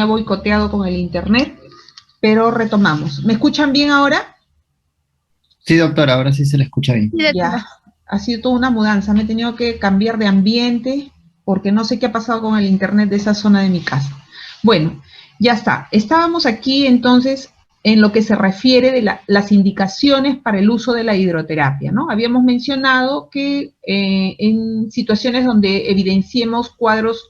me ha boicoteado con el internet, pero retomamos. ¿Me escuchan bien ahora? Sí, doctora, ahora sí se le escucha bien. Ya, ha sido toda una mudanza, me he tenido que cambiar de ambiente porque no sé qué ha pasado con el internet de esa zona de mi casa. Bueno, ya está. Estábamos aquí entonces en lo que se refiere de las indicaciones para el uso de la hidroterapia, ¿no? Habíamos mencionado que en situaciones donde evidenciemos cuadros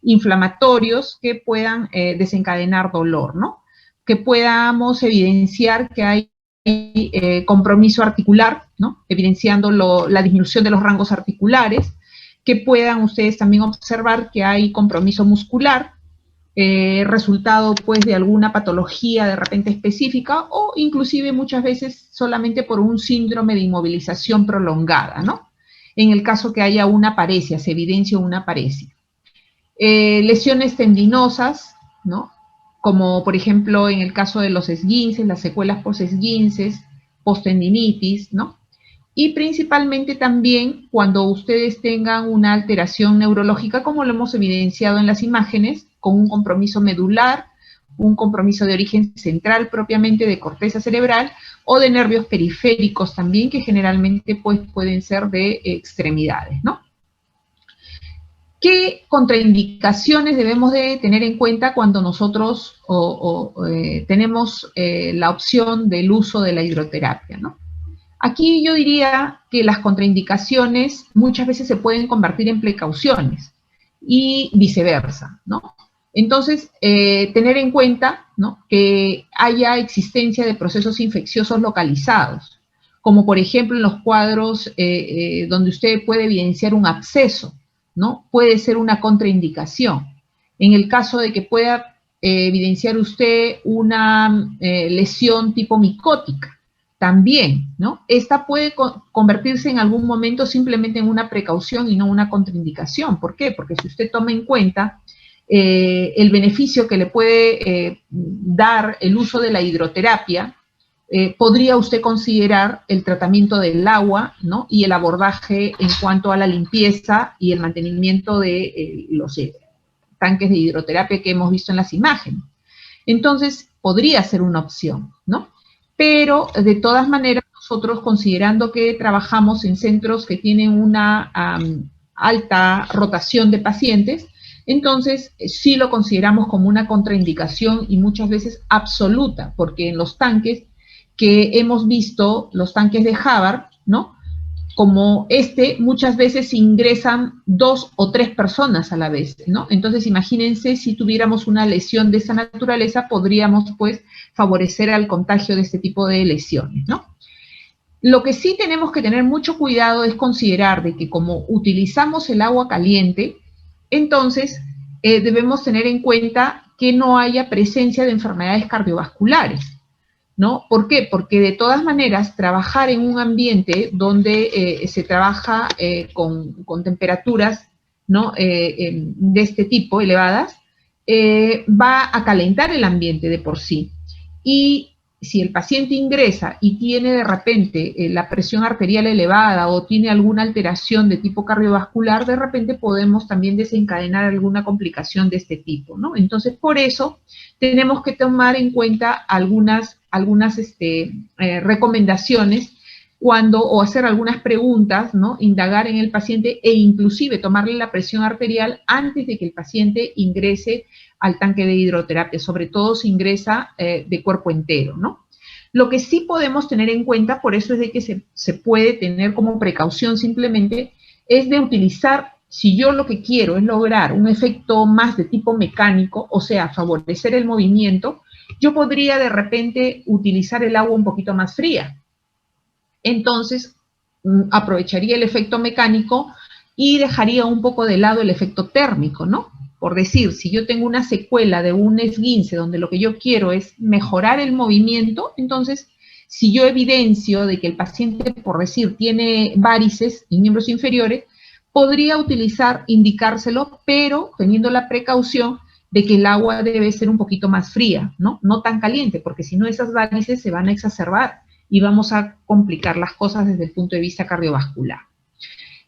inflamatorios que puedan desencadenar dolor, ¿no? Que podamos evidenciar que hay compromiso articular, ¿no? Evidenciando la disminución de los rangos articulares, que puedan ustedes también observar que hay compromiso muscular, resultado pues de alguna patología de repente específica o inclusive muchas veces solamente por un síndrome de inmovilización prolongada, ¿no? En el caso que haya una paresia, se evidencia una paresia. Lesiones tendinosas, ¿no? Como por ejemplo en el caso de los esguinces, las secuelas post-esguinces, post-tendinitis, ¿no? Y principalmente también cuando ustedes tengan una alteración neurológica, como lo hemos evidenciado en las imágenes, con un compromiso medular, un compromiso de origen central propiamente de corteza cerebral, o de nervios periféricos también, que generalmente pues, pueden ser de extremidades, ¿no? ¿Qué contraindicaciones debemos de tener en cuenta cuando nosotros tenemos la opción del uso de la hidroterapia, ¿no? Aquí yo diría que las contraindicaciones muchas veces se pueden convertir en precauciones y viceversa, ¿no? Entonces, tener en cuenta, ¿no?, que haya existencia de procesos infecciosos localizados, como por ejemplo en los cuadros donde usted puede evidenciar un absceso, ¿no? Puede ser una contraindicación. En el caso de que pueda evidenciar usted una lesión tipo micótica, también, ¿no? Esta puede convertirse en algún momento simplemente en una precaución y no una contraindicación. ¿Por qué? Porque si usted toma en cuenta el beneficio que le puede dar el uso de la hidroterapia, podría usted considerar el tratamiento del agua, ¿no?, y el abordaje en cuanto a la limpieza y el mantenimiento de los tanques de hidroterapia que hemos visto en las imágenes. Entonces, podría ser una opción, ¿no? Pero, de todas maneras, nosotros considerando que trabajamos en centros que tienen una alta rotación de pacientes, entonces sí lo consideramos como una contraindicación y muchas veces absoluta, porque en los tanques que hemos visto, los tanques de Havard, ¿no?, como muchas veces ingresan 2 o 3 personas a la vez, ¿no? Entonces, imagínense si tuviéramos una lesión de esa naturaleza, podríamos, pues, favorecer al contagio de este tipo de lesiones, ¿no? Lo que sí tenemos que tener mucho cuidado es considerar de que como utilizamos el agua caliente, entonces debemos tener en cuenta que no haya presencia de enfermedades cardiovasculares, ¿no? ¿Por qué? Porque de todas maneras trabajar en un ambiente donde se trabaja con temperaturas, ¿no?, de este tipo, elevadas, va a calentar el ambiente de por sí. Y si el paciente ingresa y tiene de repente la presión arterial elevada o tiene alguna alteración de tipo cardiovascular, de repente podemos también desencadenar alguna complicación de este tipo, ¿no? Entonces, por eso tenemos que tomar en cuenta algunas recomendaciones o hacer algunas preguntas, ¿no?, indagar en el paciente e inclusive tomarle la presión arterial antes de que el paciente ingrese al tanque de hidroterapia, sobre todo si ingresa de cuerpo entero, ¿no? Lo que sí podemos tener en cuenta, por eso es de que se puede tener como precaución simplemente, es de utilizar, si yo lo que quiero es lograr un efecto más de tipo mecánico, o sea, favorecer el movimiento, yo podría de repente utilizar el agua un poquito más fría. Entonces, aprovecharía el efecto mecánico y dejaría un poco de lado el efecto térmico, ¿no? Por decir, si yo tengo una secuela de un esguince donde lo que yo quiero es mejorar el movimiento, entonces, si yo evidencio de que el paciente, por decir, tiene varices en miembros inferiores, podría indicárselo, pero teniendo la precaución de que el agua debe ser un poquito más fría, ¿no? No tan caliente, porque si no esas varices se van a exacerbar y vamos a complicar las cosas desde el punto de vista cardiovascular.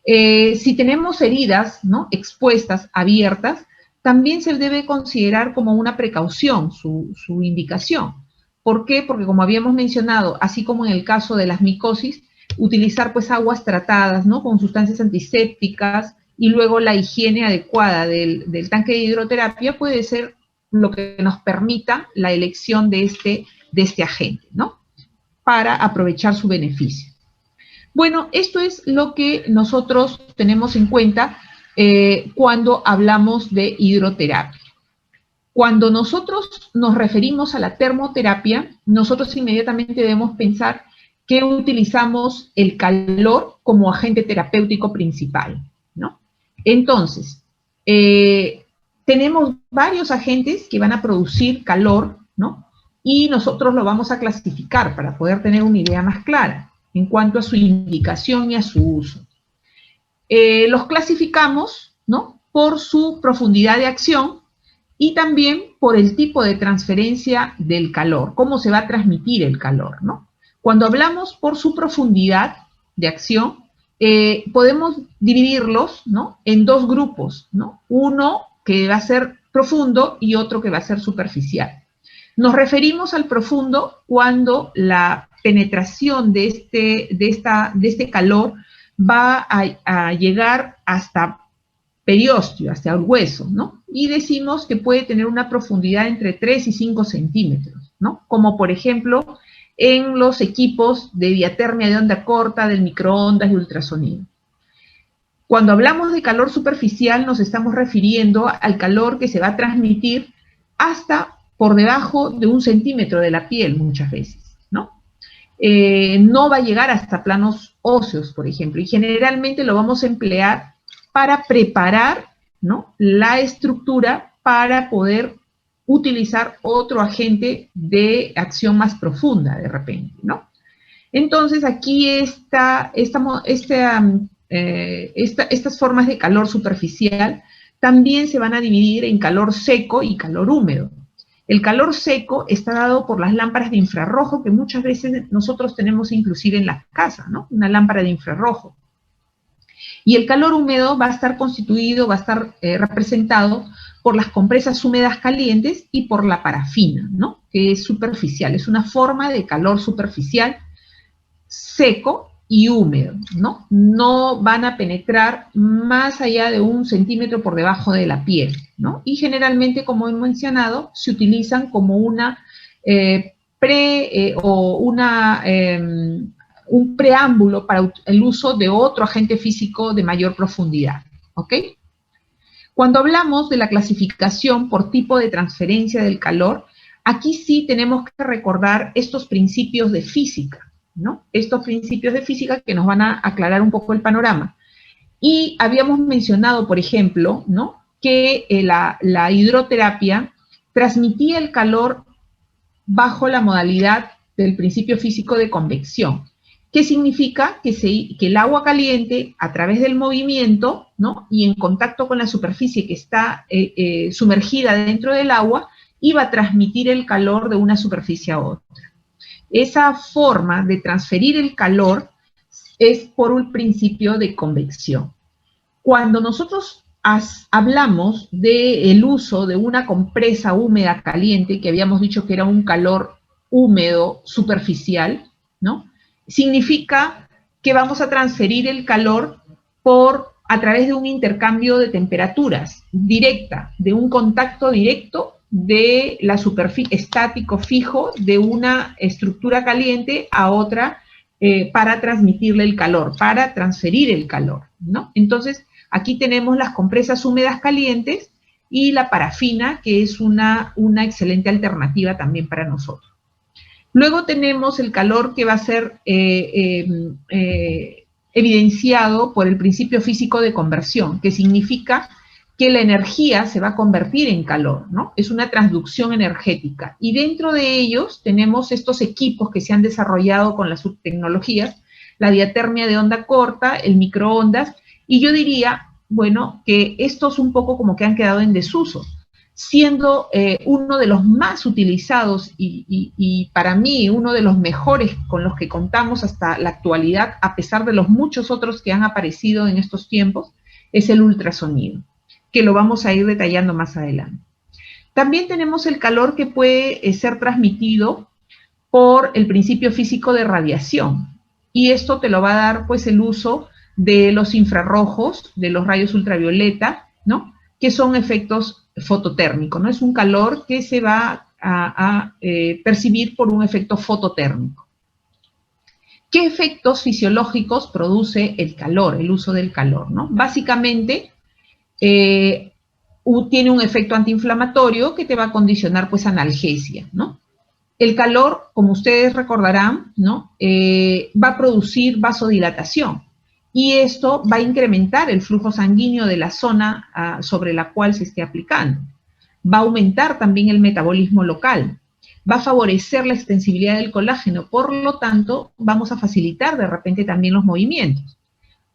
Si tenemos heridas, ¿no?, expuestas, abiertas, también se debe considerar como una precaución su indicación. ¿Por qué? Porque como habíamos mencionado, así como en el caso de las micosis, utilizar pues aguas tratadas, ¿no? Con sustancias antisépticas y luego la higiene adecuada del tanque de hidroterapia puede ser lo que nos permita la elección de este agente, ¿no? Para aprovechar su beneficio. Bueno, esto es lo que nosotros tenemos en cuenta cuando hablamos de hidroterapia. Cuando nosotros nos referimos a la termoterapia, nosotros inmediatamente debemos pensar que utilizamos el calor como agente terapéutico principal, ¿no? Entonces, tenemos varios agentes que van a producir calor, ¿no? Y nosotros lo vamos a clasificar para poder tener una idea más clara en cuanto a su indicación y a su uso. Los clasificamos, ¿no? Por su profundidad de acción y también por el tipo de transferencia del calor, cómo se va a transmitir el calor, ¿no? Cuando hablamos por su profundidad de acción, podemos dividirlos, ¿no? En dos grupos, ¿no? Uno que va a ser profundo y otro que va a ser superficial. Nos referimos al profundo cuando la penetración de este calor va a llegar hasta periósteo, hasta el hueso, ¿no? Y decimos que puede tener una profundidad entre 3 y 5 centímetros, ¿no? Como por ejemplo en los equipos de diatermia de onda corta, del microondas y ultrasonido. Cuando hablamos de calor superficial nos estamos refiriendo al calor que se va a transmitir hasta por debajo de 1 centímetro de la piel muchas veces, ¿no? No va a llegar hasta planos óseos, por ejemplo, y generalmente lo vamos a emplear para preparar, ¿no? La estructura para poder utilizar otro agente de acción más profunda de repente, ¿no? Entonces aquí estas formas de calor superficial también se van a dividir en calor seco y calor húmedo. El calor seco está dado por las lámparas de infrarrojo que muchas veces nosotros tenemos inclusive en la casa, ¿no? Una lámpara de infrarrojo. Y el calor húmedo va a estar constituido, va a estar representado por las compresas húmedas calientes y por la parafina, ¿no? Que es superficial, es una forma de calor superficial seco y húmedo, ¿no? No van a penetrar más allá de 1 centímetro por debajo de la piel, ¿no? Y generalmente, como he mencionado, se utilizan como un preámbulo para el uso de otro agente físico de mayor profundidad, ¿ok? Cuando hablamos de la clasificación por tipo de transferencia del calor, aquí sí tenemos que recordar estos principios de física, ¿no? Estos principios de física que nos van a aclarar un poco el panorama. Y habíamos mencionado, por ejemplo, ¿no? Que la hidroterapia transmitía el calor bajo la modalidad del principio físico de convección. ¿Qué significa? Que el agua caliente, a través del movimiento, ¿no? Y en contacto con la superficie que está sumergida dentro del agua, iba a transmitir el calor de una superficie a otra. Esa forma de transferir el calor es por un principio de convección. Cuando nosotros hablamos del uso de una compresa húmeda caliente, que habíamos dicho que era un calor húmedo superficial, ¿no? Significa que vamos a transferir el calor a través de un intercambio de temperaturas directa, de un contacto directo de la superficie estático fijo de una estructura caliente a otra para transmitirle el calor, para transferir el calor, ¿no? Entonces, aquí tenemos las compresas húmedas calientes y la parafina, que es una excelente alternativa también para nosotros. Luego tenemos el calor que va a ser evidenciado por el principio físico de conversión, que significa que la energía se va a convertir en calor, ¿no? Es una transducción energética. Y dentro de ellos tenemos estos equipos que se han desarrollado con las subtecnologías, la diatermia de onda corta, el microondas, y yo diría, bueno, que estos un poco como que han quedado en desuso, siendo uno de los más utilizados y para mí uno de los mejores con los que contamos hasta la actualidad, a pesar de los muchos otros que han aparecido en estos tiempos, es el ultrasonido. que lo vamos a ir detallando más adelante. También tenemos el calor que puede ser transmitido por el principio físico de radiación, y esto te lo va a dar pues el uso de los infrarrojos, de los rayos ultravioleta, ¿no? Que son efectos fototérmicos, ¿no? Es un calor que se va a percibir por un efecto fototérmico. ¿Qué efectos fisiológicos produce el calor, el uso del calor, ¿no? Básicamente, tiene un efecto antiinflamatorio que te va a condicionar pues analgesia, ¿no? El calor, como ustedes recordarán, ¿no? Va a producir vasodilatación, y esto va a incrementar el flujo sanguíneo de la zona sobre la cual se esté aplicando. Va a aumentar también el metabolismo local, va a favorecer la extensibilidad del colágeno, por lo tanto, vamos a facilitar de repente también los movimientos.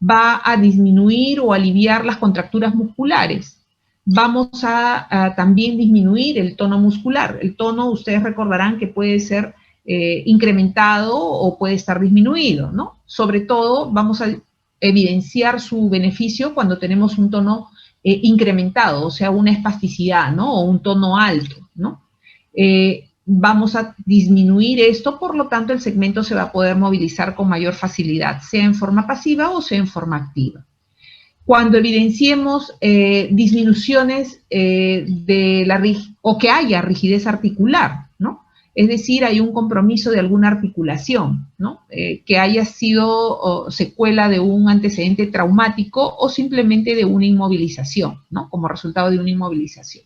Va a disminuir o aliviar las contracturas musculares. Vamos a también disminuir el tono muscular. El tono, ustedes recordarán que puede ser incrementado o puede estar disminuido, ¿no? Sobre todo, vamos a evidenciar su beneficio cuando tenemos un tono incrementado, o sea, una espasticidad, ¿no? O un tono alto, ¿no? Vamos a disminuir esto, por lo tanto el segmento se va a poder movilizar con mayor facilidad, sea en forma pasiva o sea en forma activa. Cuando evidenciemos disminuciones o que haya rigidez articular, ¿no? Es decir, hay un compromiso de alguna articulación, ¿no? Que haya sido secuela de un antecedente traumático o simplemente de una inmovilización, ¿no? Como resultado de una inmovilización.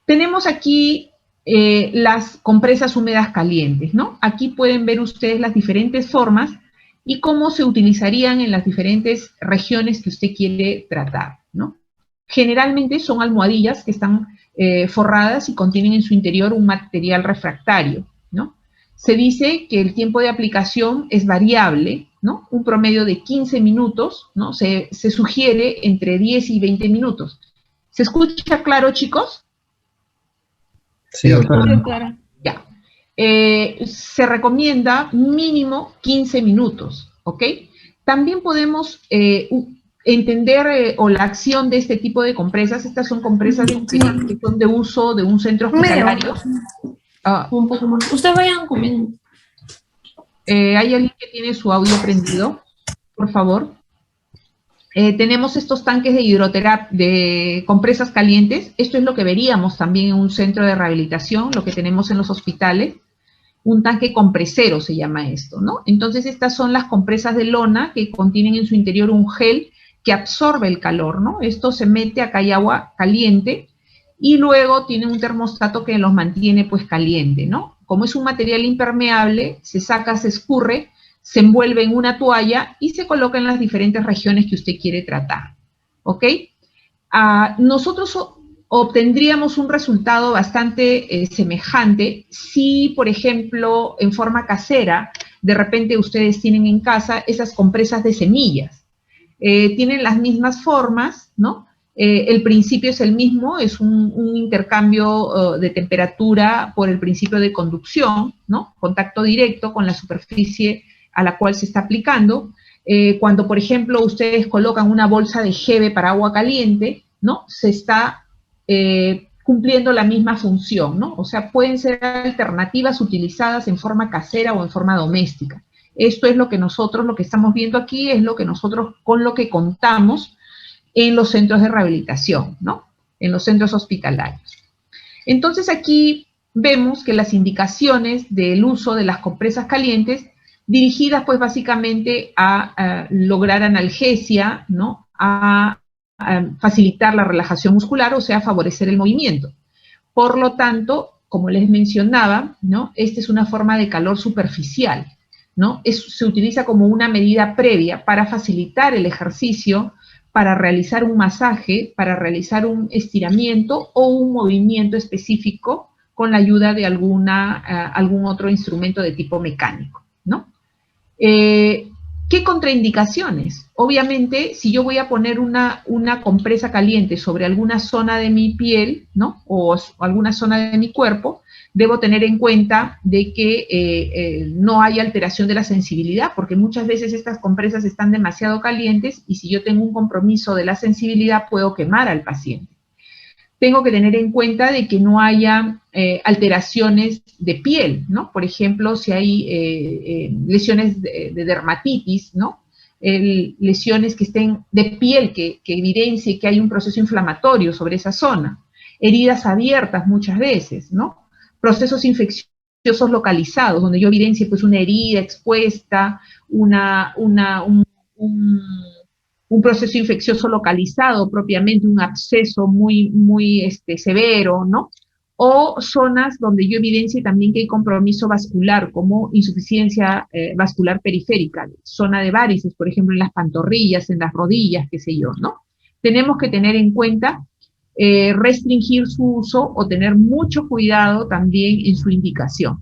Tenemos aquí las compresas húmedas calientes, ¿no? Aquí pueden ver ustedes las diferentes formas y cómo se utilizarían en las diferentes regiones que usted quiere tratar, ¿no? Generalmente son almohadillas que están forradas y contienen en su interior un material refractario, ¿no? Se dice que el tiempo de aplicación es variable, ¿no? Un promedio de 15 minutos, ¿no? Se sugiere entre 10 y 20 minutos. ¿Se escucha claro, chicos? Sí, doctora. Claro. Ya. Se recomienda mínimo 15 minutos, ¿ok? También podemos entender o la acción de este tipo de compresas. Estas son compresas que son de uso de un centro hospitalario. Un poco más. Ustedes vayan comiendo. ¿Hay alguien que tiene su audio prendido? Por favor. Tenemos estos tanques de compresas calientes. Esto es lo que veríamos también en un centro de rehabilitación, lo que tenemos en los hospitales. Un tanque compresero se llama esto, ¿no? Entonces, estas son las compresas de lona que contienen en su interior un gel que absorbe el calor, ¿no? Esto se mete, acá hay agua caliente, y luego tiene un termostato que los mantiene, pues, caliente, ¿no? Como es un material impermeable, se saca, se escurre, se envuelve en una toalla y se coloca en las diferentes regiones que usted quiere tratar, ¿ok? Nosotros obtendríamos un resultado bastante semejante si, por ejemplo, en forma casera, de repente ustedes tienen en casa esas compresas de semillas. Tienen las mismas formas, ¿no? El principio es el mismo, es un intercambio de temperatura por el principio de conducción, ¿no? Contacto directo con la superficie a la cual se está aplicando. Cuando, por ejemplo, ustedes colocan una bolsa de jeve para agua caliente, ¿no? Se está cumpliendo la misma función, ¿no? O sea, pueden ser alternativas utilizadas en forma casera o en forma doméstica. Esto es lo que nosotros, lo que estamos viendo aquí, es lo que nosotros, con lo que contamos en los centros de rehabilitación, ¿no? En los centros hospitalarios. Entonces, aquí vemos que las indicaciones del uso de las compresas calientes dirigidas pues básicamente a lograr analgesia, ¿no? A facilitar la relajación muscular, o sea, favorecer el movimiento. Por lo tanto, como les mencionaba, ¿no? Esta es una forma de calor superficial, ¿no? Se utiliza como una medida previa para facilitar el ejercicio, para realizar un masaje, para realizar un estiramiento o un movimiento específico con la ayuda de algún otro instrumento de tipo mecánico, ¿no? ¿Qué contraindicaciones? obviamente, si yo voy a poner una compresa caliente sobre alguna zona de mi piel, ¿no? O alguna zona de mi cuerpo, debo tener en cuenta de que no hay alteración de la sensibilidad, porque muchas veces estas compresas están demasiado calientes y si yo tengo un compromiso de la sensibilidad, puedo quemar al paciente. Tengo que tener en cuenta de que no haya alteraciones de piel, ¿no? Por ejemplo, si hay lesiones de dermatitis, ¿no? Lesiones que estén de piel, que evidencie que hay un proceso inflamatorio sobre esa zona. Heridas abiertas muchas veces, ¿no? Procesos infecciosos localizados, donde yo evidencie pues una herida expuesta, un proceso infeccioso localizado propiamente, un absceso muy severo, ¿no? O zonas donde yo evidencie también que hay compromiso vascular, como insuficiencia vascular periférica, zona de varices, por ejemplo, en las pantorrillas, en las rodillas, qué sé yo, ¿no? Tenemos que tener en cuenta restringir su uso o tener mucho cuidado también en su indicación.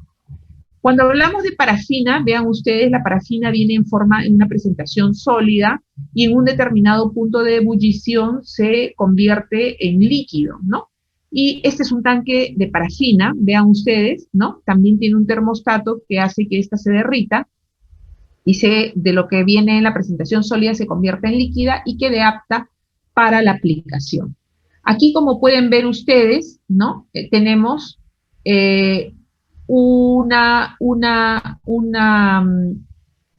Cuando hablamos de parafina, vean ustedes, la parafina viene en una presentación sólida y en un determinado punto de ebullición se convierte en líquido, ¿no? Y este es un tanque de parafina, vean ustedes, ¿no? También tiene un termostato que hace que ésta se derrita y de lo que viene en la presentación sólida se convierte en líquida y quede apta para la aplicación. Aquí, como pueden ver ustedes, ¿no? Tenemos una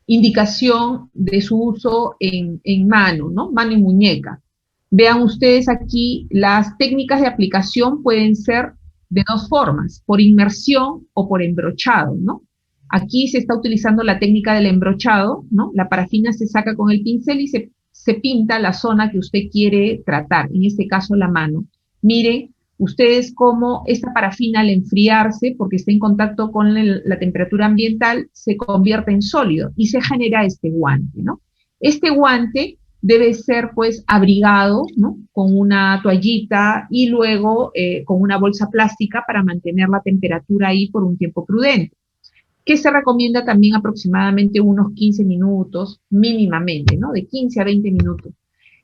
indicación de su uso en mano, ¿no? Mano y muñeca. Vean ustedes aquí, las técnicas de aplicación pueden ser de dos formas, por inmersión o por embrochado, ¿no? Aquí se está utilizando la técnica del embrochado, ¿no? La parafina se saca con el pincel y se pinta la zona que usted quiere tratar, en este caso la mano. Miren ustedes cómo esta parafina al enfriarse, porque está en contacto con la temperatura ambiental, se convierte en sólido y se genera este guante, ¿no? Este guante debe ser pues abrigado, ¿no? Con una toallita y luego con una bolsa plástica para mantener la temperatura ahí por un tiempo prudente, que se recomienda también aproximadamente unos 15 minutos mínimamente, ¿no? De 15 a 20 minutos.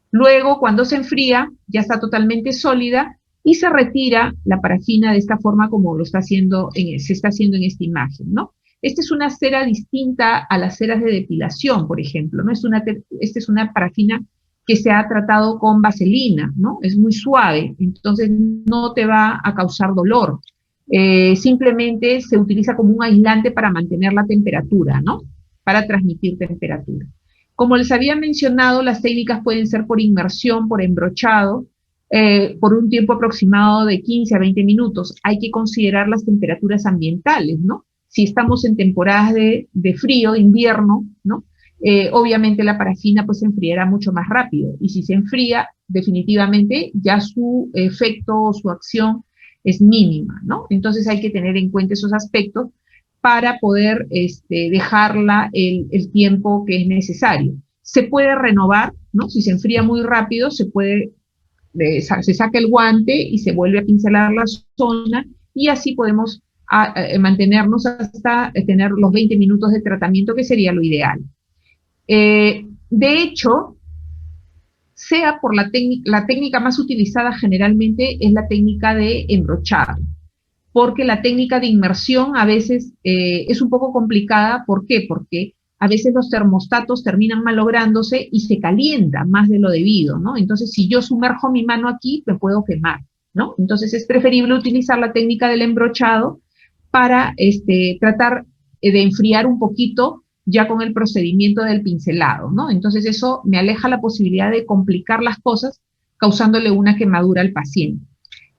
Luego, cuando se enfría, ya está totalmente sólida y se retira la parafina de esta forma como se está haciendo en esta imagen, ¿no? Esta es una cera distinta a las ceras de depilación, por ejemplo, ¿no? Esta es una parafina que se ha tratado con vaselina, ¿no? Es muy suave, entonces no te va a causar dolor. Simplemente se utiliza como un aislante para mantener la temperatura, ¿no? Para transmitir temperatura. Como les había mencionado, las técnicas pueden ser por inmersión, por embrochado, por un tiempo aproximado de 15 a 20 minutos. Hay que considerar las temperaturas ambientales, ¿no? Si estamos en temporadas de frío, de invierno, ¿no? Obviamente la parafina pues se enfriará mucho más rápido y si se enfría, definitivamente ya su efecto o su acción es mínima, ¿no? Entonces hay que tener en cuenta esos aspectos para poder dejarla el tiempo que es necesario. Se puede renovar, ¿no? Si se enfría muy rápido, se saca el guante y se vuelve a pincelar la zona y así podemos mantenernos hasta tener los 20 minutos de tratamiento, que sería lo ideal. De hecho, sea por la técnica más utilizada generalmente es la técnica de embrochado, porque la técnica de inmersión a veces es un poco complicada. ¿Por qué? Porque a veces los termostatos terminan malográndose y se calienta más de lo debido, ¿no? Entonces, si yo sumerjo mi mano aquí, me puedo quemar, ¿no? Entonces, es preferible utilizar la técnica del embrochado para tratar de enfriar un poquito ya con el procedimiento del pincelado, ¿no? Entonces, eso me aleja la posibilidad de complicar las cosas causándole una quemadura al paciente.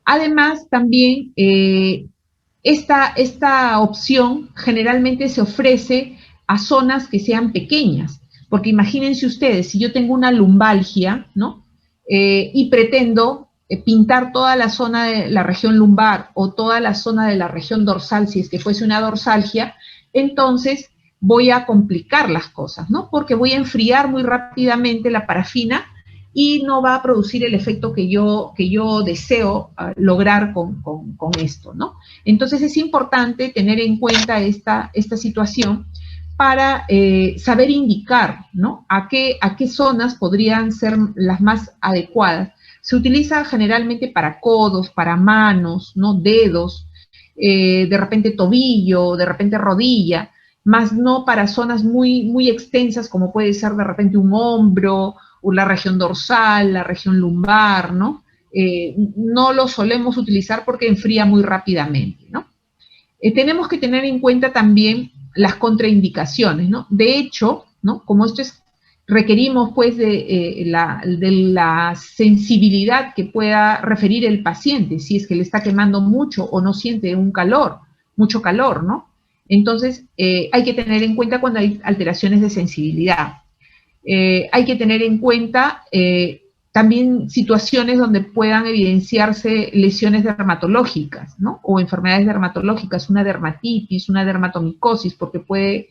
Además, también esta opción generalmente se ofrece a zonas que sean pequeñas, porque imagínense ustedes, si yo tengo una lumbalgia, ¿no? Y pretendo pintar toda la zona de la región lumbar o toda la zona de la región dorsal, si es que fuese una dorsalgia, entonces voy a complicar las cosas, ¿no? Porque voy a enfriar muy rápidamente la parafina y no va a producir el efecto que yo deseo lograr con esto, ¿no? Entonces es importante tener en cuenta esta situación para saber indicar, ¿no? A qué zonas podrían ser las más adecuadas. Se utiliza generalmente para codos, para manos, ¿no? Dedos, de repente tobillo, de repente rodilla, más no para zonas muy extensas como puede ser de repente un hombro, o la región dorsal, la región lumbar, ¿no? No lo solemos utilizar porque enfría muy rápidamente, ¿no? Tenemos que tener en cuenta también las contraindicaciones, ¿no? De hecho, ¿no? Como esto es, requerimos pues de la sensibilidad que pueda referir el paciente, si es que le está quemando mucho o no siente mucho calor, ¿no? Entonces, hay que tener en cuenta cuando hay alteraciones de sensibilidad. Hay que tener en cuenta también situaciones donde puedan evidenciarse lesiones dermatológicas, ¿no? O enfermedades dermatológicas, una dermatitis, una dermatomicosis, porque puede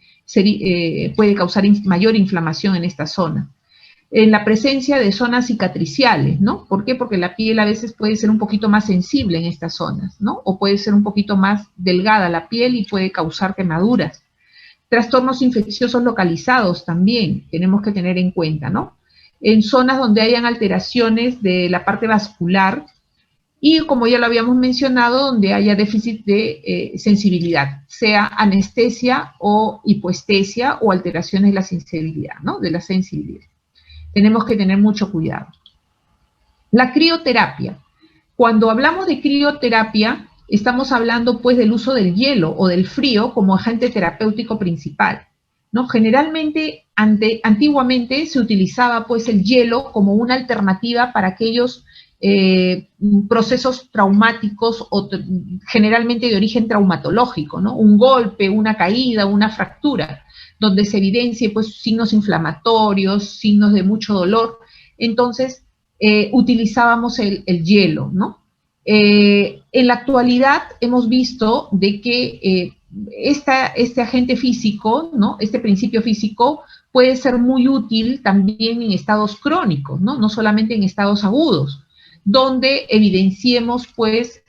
causar mayor inflamación en esta zona. En la presencia de zonas cicatriciales, ¿no? ¿Por qué? Porque la piel a veces puede ser un poquito más sensible en estas zonas, ¿no? O puede ser un poquito más delgada la piel y puede causar quemaduras. Trastornos infecciosos localizados también tenemos que tener en cuenta, ¿no? En zonas donde hayan alteraciones de la parte vascular y, como ya lo habíamos mencionado, donde haya déficit de sensibilidad, sea anestesia o hipoestesia o alteraciones de la sensibilidad, ¿no? De la sensibilidad. Tenemos que tener mucho cuidado. La crioterapia. Cuando hablamos de crioterapia, estamos hablando pues del uso del hielo o del frío como agente terapéutico principal, ¿no? Generalmente, antiguamente se utilizaba pues el hielo como una alternativa para aquellos procesos traumáticos o generalmente de origen traumatológico, ¿no? Un golpe, una caída, una fractura, donde se evidencie pues signos inflamatorios, signos de mucho dolor. Entonces, utilizábamos el hielo, ¿no? En la actualidad hemos visto de que este agente físico, ¿no? Este principio físico puede ser muy útil también en estados crónicos, ¿no? No solamente en estados agudos, donde evidenciemos pues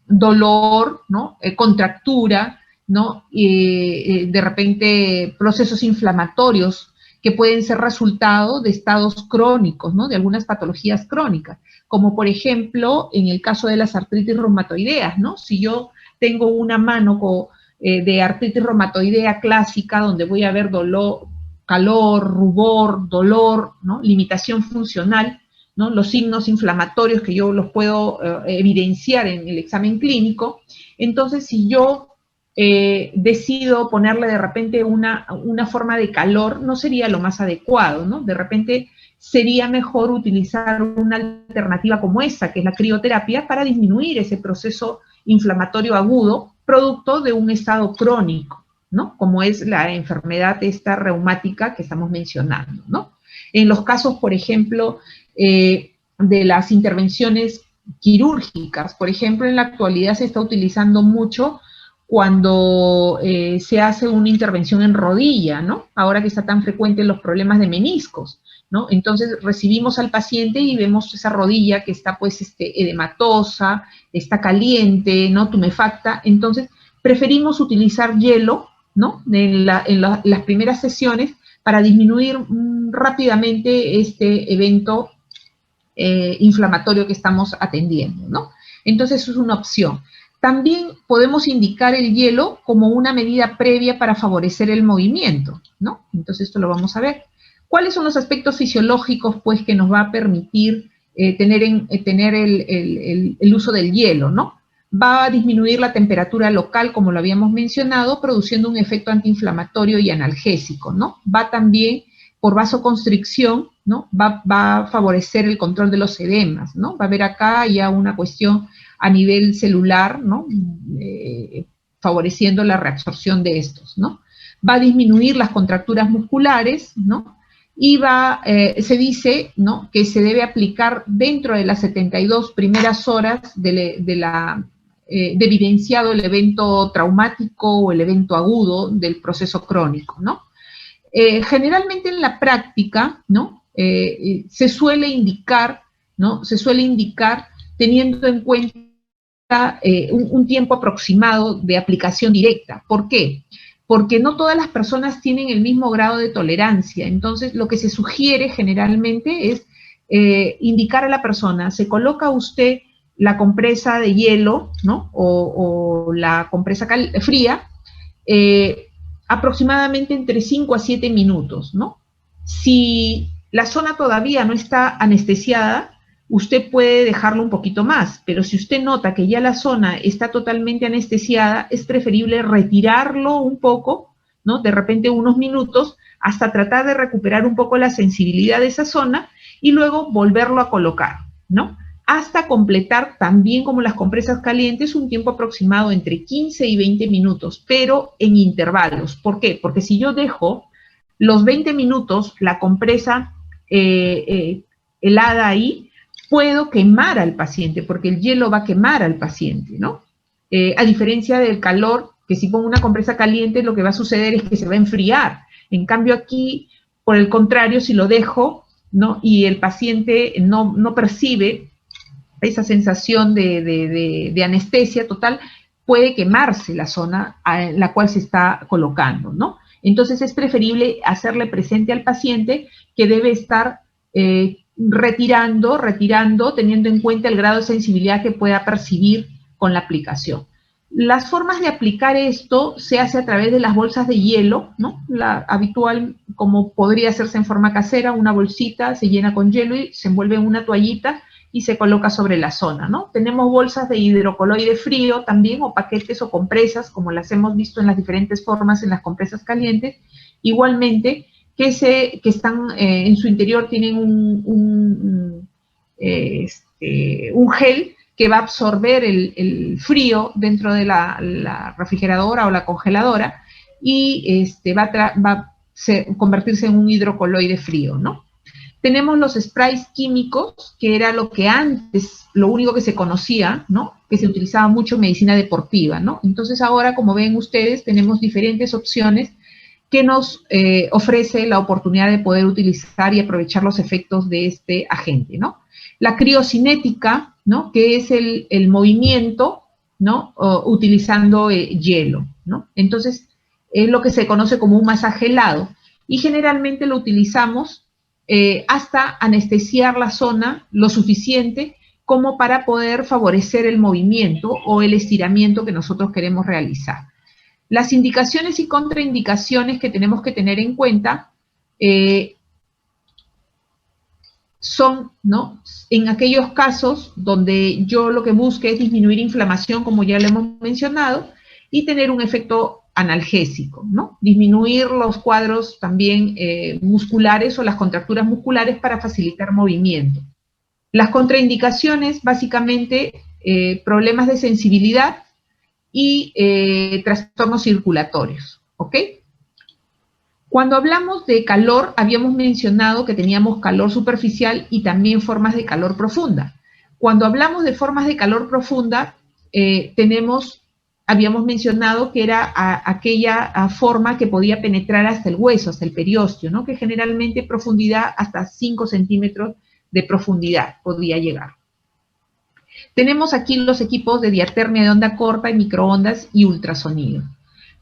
dolor, ¿no? Contractura, ¿no? De repente procesos inflamatorios que pueden ser resultado de estados crónicos, ¿no? De algunas patologías crónicas, como por ejemplo en el caso de las artritis reumatoideas, ¿no? Si yo tengo una mano de artritis reumatoidea clásica, donde voy a ver dolor, calor, rubor, dolor, ¿no? Limitación funcional, ¿no? Los signos inflamatorios que yo los puedo evidenciar en el examen clínico. Entonces, si yo decido ponerle de repente una forma de calor, no sería lo más adecuado, ¿no? De repente sería mejor utilizar una alternativa como esa, que es la crioterapia, para disminuir ese proceso inflamatorio agudo, producto de un estado crónico, ¿no? Como es la enfermedad esta reumática que estamos mencionando, ¿no? En los casos, por ejemplo, de las intervenciones quirúrgicas, por ejemplo, en la actualidad se está utilizando mucho cuando se hace una intervención en rodilla, ¿no? Ahora que está tan frecuente los problemas de meniscos, ¿no? Entonces recibimos al paciente y vemos esa rodilla que está pues edematosa, está caliente, ¿no? Tumefacta. Entonces preferimos utilizar hielo, ¿no? En las primeras sesiones para disminuir rápidamente este evento inflamatorio que estamos atendiendo, ¿no? Entonces eso es una opción. También podemos indicar el hielo como una medida previa para favorecer el movimiento, ¿no? Entonces esto lo vamos a ver. ¿Cuáles son los aspectos fisiológicos, pues, que nos va a permitir tener el uso del hielo, ¿no? Va a disminuir la temperatura local, como lo habíamos mencionado, produciendo un efecto antiinflamatorio y analgésico, ¿no? Va también, por vasoconstricción, ¿no? Va a favorecer el control de los edemas, ¿no? Va a haber acá ya una cuestión a nivel celular, ¿no? Favoreciendo la reabsorción de estos, ¿no? Va a disminuir las contracturas musculares, ¿no? Y se dice, ¿no? Que se debe aplicar dentro de las 72 primeras horas de evidenciado el evento traumático o el evento agudo del proceso crónico, ¿no? Generalmente en la práctica, ¿no? Se suele indicar, ¿no? Se suele indicar teniendo en cuenta un tiempo aproximado de aplicación directa. ¿Por qué? porque no todas las personas tienen el mismo grado de tolerancia. Entonces, lo que se sugiere generalmente es indicar a la persona, se coloca usted la compresa de hielo, ¿no? O la compresa fría, aproximadamente entre 5 a 7 minutos, ¿no? Si la zona todavía no está anestesiada, usted puede dejarlo un poquito más, pero si usted nota que ya la zona está totalmente anestesiada, es preferible retirarlo un poco, ¿no? De repente unos minutos, hasta tratar de recuperar un poco la sensibilidad de esa zona y luego volverlo a colocar, ¿no? Hasta completar, también como las compresas calientes, un tiempo aproximado entre 15 y 20 minutos, pero en intervalos. ¿Por qué? Porque si yo dejo los 20 minutos la compresa helada ahí, puedo quemar al paciente, porque el hielo va a quemar al paciente, ¿no? A diferencia del calor, que si pongo una compresa caliente, lo que va a suceder es que se va a enfriar. En cambio aquí, por el contrario, si lo dejo, ¿no? Y el paciente no percibe esa sensación de anestesia total, puede quemarse la zona en la cual se está colocando, ¿no? Entonces es preferible hacerle presente al paciente que debe estar retirando, teniendo en cuenta el grado de sensibilidad que pueda percibir con la aplicación. Las formas de aplicar esto se hace a través de las bolsas de hielo, ¿no? La habitual, como podría hacerse en forma casera, una bolsita se llena con hielo y se envuelve en una toallita y se coloca sobre la zona, ¿no? Tenemos bolsas de hidrocoloide frío también, o paquetes o compresas, como las hemos visto en las diferentes formas en las compresas calientes, igualmente, que están en su interior tienen un gel que va a absorber el frío dentro de la refrigeradora o la congeladora y va a convertirse en un hidrocoloide frío, ¿no? Tenemos los sprays químicos, que era lo que antes, lo único que se conocía, ¿no? Que se utilizaba mucho en medicina deportiva, ¿no? Entonces ahora, como ven ustedes, tenemos diferentes opciones que nos ofrece la oportunidad de poder utilizar y aprovechar los efectos de este agente, ¿no? La criocinética, ¿no? Que es el movimiento, ¿no? Utilizando hielo, ¿no? Entonces, es lo que se conoce como un masaje helado y generalmente lo utilizamos hasta anestesiar la zona lo suficiente como para poder favorecer el movimiento o el estiramiento que nosotros queremos realizar. Las indicaciones y contraindicaciones que tenemos que tener en cuenta son, ¿no? En aquellos casos donde yo lo que busque es disminuir inflamación, como ya lo hemos mencionado, y tener un efecto analgésico, ¿no? Disminuir los cuadros también musculares o las contracturas musculares para facilitar movimiento. Las contraindicaciones, básicamente, problemas de sensibilidad y trastornos circulatorios, ¿ok? Cuando hablamos de calor, habíamos mencionado que teníamos calor superficial y también formas de calor profunda. Cuando hablamos de formas de calor profunda, habíamos mencionado que era aquella forma que podía penetrar hasta el hueso, hasta el periósteo, ¿no? Que generalmente profundidad hasta 5 centímetros de profundidad podía llegar. Tenemos aquí los equipos de diatermia de onda corta y microondas y ultrasonido.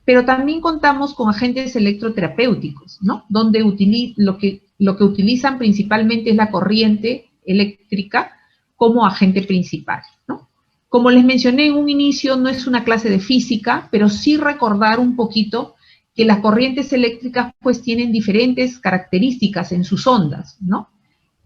Pero también contamos con agentes electroterapéuticos, ¿no? Donde lo que utilizan principalmente es la corriente eléctrica como agente principal, ¿no? Como les mencioné en un inicio, no es una clase de física, pero sí recordar un poquito que las corrientes eléctricas pues tienen diferentes características en sus ondas, ¿no?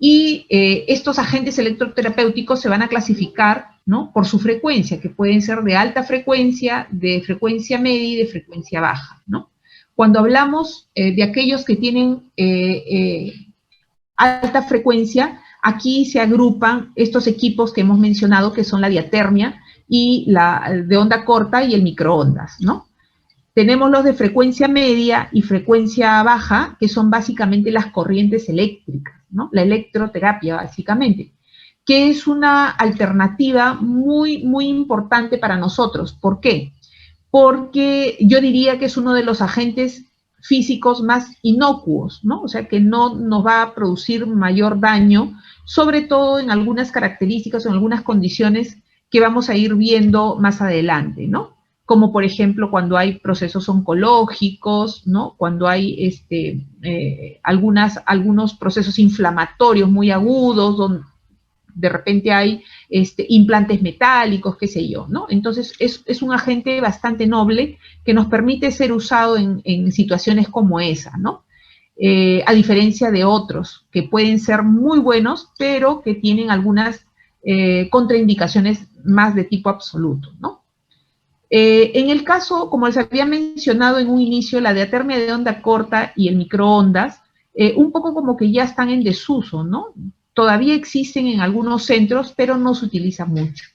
Y estos agentes electroterapéuticos se van a clasificar, ¿no? Por su frecuencia, que pueden ser de alta frecuencia, de frecuencia media y de frecuencia baja, ¿no? Cuando hablamos de aquellos que tienen alta frecuencia, aquí se agrupan estos equipos que hemos mencionado, que son la diatermia y la de onda corta y el microondas, ¿no? Tenemos los de frecuencia media y frecuencia baja, que son básicamente las corrientes eléctricas, ¿no? La electroterapia, básicamente, que es una alternativa muy, muy importante para nosotros. ¿Por qué? Porque yo diría que es uno de los agentes físicos más inocuos, ¿no? O sea, que no nos va a producir mayor daño, sobre todo en algunas características o en algunas condiciones que vamos a ir viendo más adelante, ¿no? como por ejemplo cuando hay procesos oncológicos, ¿no? Cuando hay algunos procesos inflamatorios muy agudos, donde de repente hay implantes metálicos, qué sé yo, ¿no? Entonces es un agente bastante noble que nos permite ser usado en situaciones como esa, ¿no? A diferencia de otros que pueden ser muy buenos, pero que tienen algunas contraindicaciones más de tipo absoluto, ¿no? En el caso, como les había mencionado en un inicio, la diatermia de onda corta y el microondas, un poco como que ya están en desuso, ¿no? Todavía existen en algunos centros, pero no se utiliza mucho,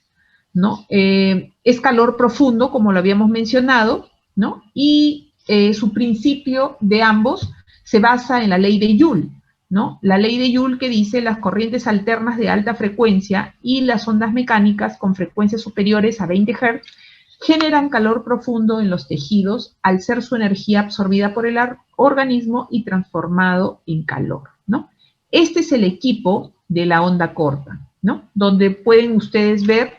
¿no? Es calor profundo, como lo habíamos mencionado, ¿no? Y su principio de ambos se basa en la ley de Joule, ¿no? La ley de Joule que dice las corrientes alternas de alta frecuencia y las ondas mecánicas con frecuencias superiores a 20 Hz generan calor profundo en los tejidos al ser su energía absorbida por el organismo y transformado en calor, ¿no? Este es el equipo de la onda corta, ¿no? Donde pueden ustedes ver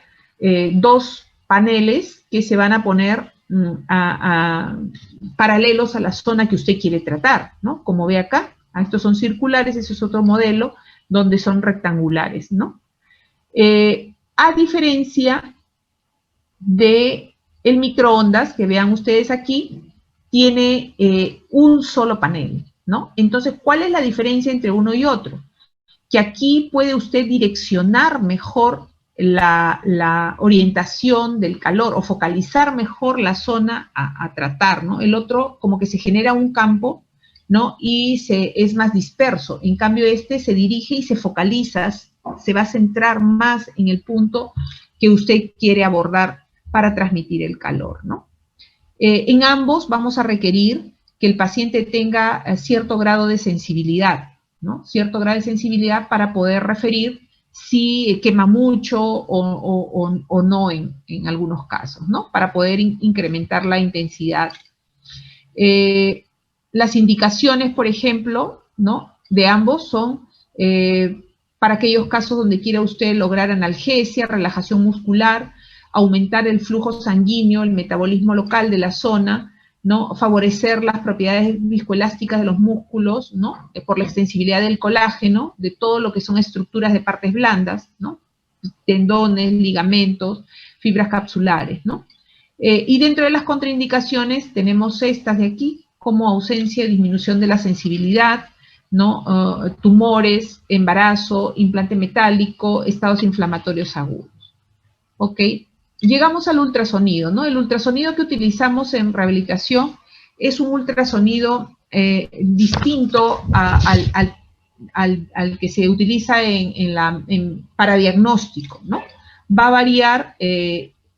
dos paneles que se van a poner paralelos a la zona que usted quiere tratar, ¿no? Como ve acá, estos son circulares, ese es otro modelo donde son rectangulares, ¿no? A diferencia de el microondas, que vean ustedes aquí, tiene un solo panel, ¿no? Entonces, ¿cuál es la diferencia entre uno y otro? Que aquí puede usted direccionar mejor la orientación del calor o focalizar mejor la zona a tratar, ¿no? El otro como que se genera un campo, ¿no? Y es más disperso. En cambio, este se dirige y se focaliza, se va a centrar más en el punto que usted quiere abordar para transmitir el calor, ¿no? En ambos vamos a requerir que el paciente tenga cierto grado de sensibilidad, ¿no? Cierto grado de sensibilidad para poder referir si quema mucho o no en algunos casos, ¿no? Para poder incrementar la intensidad. Las indicaciones, por ejemplo, ¿no? De ambos son para aquellos casos donde quiera usted lograr analgesia, relajación muscular, aumentar el flujo sanguíneo, el metabolismo local de la zona, ¿no? Favorecer las propiedades viscoelásticas de los músculos, ¿no? Por la extensibilidad del colágeno, de todo lo que son estructuras de partes blandas, ¿no? Tendones, ligamentos, fibras capsulares, ¿no? Y dentro de las contraindicaciones tenemos estas de aquí, como ausencia y disminución de la sensibilidad, ¿no? Tumores, embarazo, implante metálico, estados inflamatorios agudos. ¿Ok? Llegamos al ultrasonido, ¿no? El ultrasonido que utilizamos en rehabilitación es un ultrasonido distinto al que se utiliza para diagnóstico, ¿no? Va a variar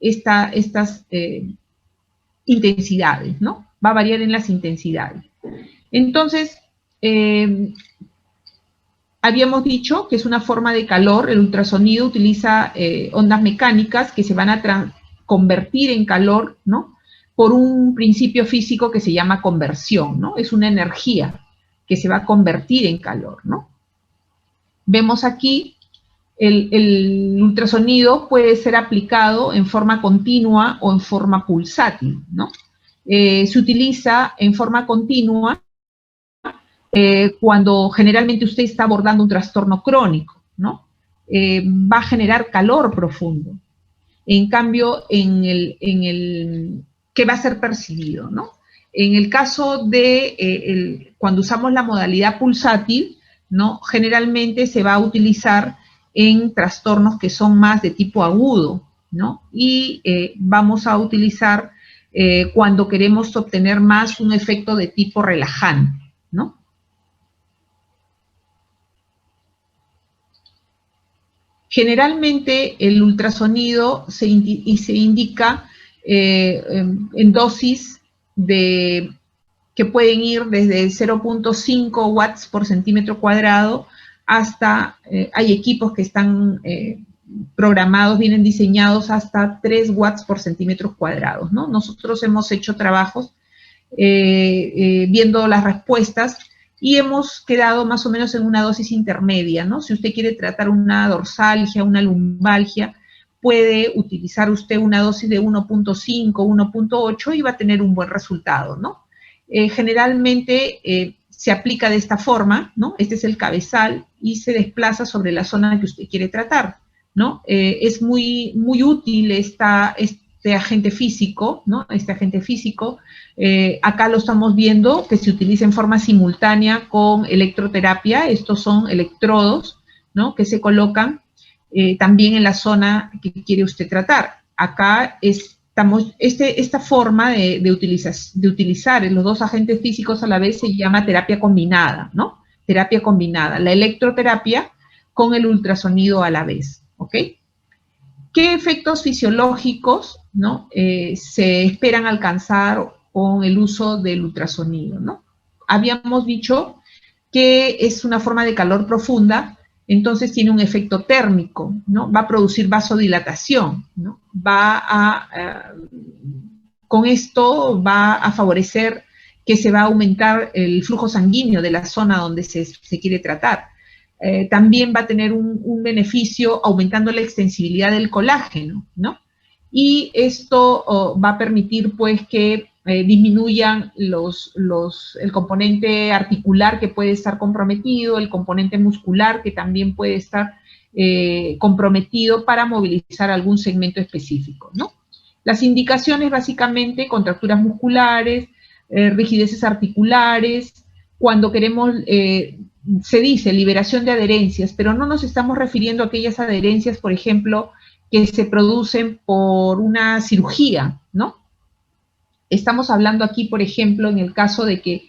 estas intensidades, ¿no? Va a variar en las intensidades. Entonces, habíamos dicho que es una forma de calor, el ultrasonido utiliza ondas mecánicas que se van a convertir en calor, ¿no? Por un principio físico que se llama conversión, ¿no? Es una energía que se va a convertir en calor, ¿no? Vemos aquí el ultrasonido puede ser aplicado en forma continua o en forma pulsátil, ¿no? Se utiliza en forma continua cuando generalmente usted está abordando un trastorno crónico, ¿no? Va a generar calor profundo. En cambio, que va a ser percibido, ¿no? En el caso de cuando usamos la modalidad pulsátil, ¿no? Generalmente se va a utilizar en trastornos que son más de tipo agudo, ¿no? Y vamos a utilizar cuando queremos obtener más un efecto de tipo relajante, ¿no? Generalmente el ultrasonido se indica en dosis que pueden ir desde 0.5 watts por centímetro cuadrado hasta, hay equipos que están programados, vienen diseñados hasta 3 watts por centímetros cuadrados, ¿no? Nosotros hemos hecho trabajos viendo las respuestas y hemos quedado más o menos en una dosis intermedia, ¿no? Si usted quiere tratar una dorsalgia, una lumbalgia, puede utilizar usted una dosis de 1.5, 1.8 y va a tener un buen resultado, ¿no? Generalmente se aplica de esta forma, ¿no? Este es el cabezal y se desplaza sobre la zona que usted quiere tratar, ¿no? Es muy útil este agente físico, ¿no? Este agente físico, acá lo estamos viendo que se utiliza en forma simultánea con electroterapia. Estos son electrodos, ¿no? Que se colocan también en la zona que quiere usted tratar. Acá esta forma de utilizar los dos agentes físicos a la vez se llama terapia combinada, ¿no? Terapia combinada, la electroterapia con el ultrasonido a la vez, ¿ok? ¿Qué efectos fisiológicos, ¿no? Se esperan alcanzar con el uso del ultrasonido, ¿no? Habíamos dicho que es una forma de calor profunda, entonces tiene un efecto térmico, ¿no? Va a producir vasodilatación, ¿no? Con esto va a favorecer que se va a aumentar el flujo sanguíneo de la zona donde se quiere tratar. También va a tener un beneficio aumentando la extensibilidad del colágeno, ¿no? Y esto va a permitir, pues, que disminuyan el componente articular que puede estar comprometido, el componente muscular que también puede estar comprometido para movilizar algún segmento específico, ¿no? Las indicaciones, básicamente, contracturas musculares, rigideces articulares, cuando queremos, se dice liberación de adherencias, pero no nos estamos refiriendo a aquellas adherencias, por ejemplo, que se producen por una cirugía, ¿no? Estamos hablando aquí, por ejemplo, en el caso de que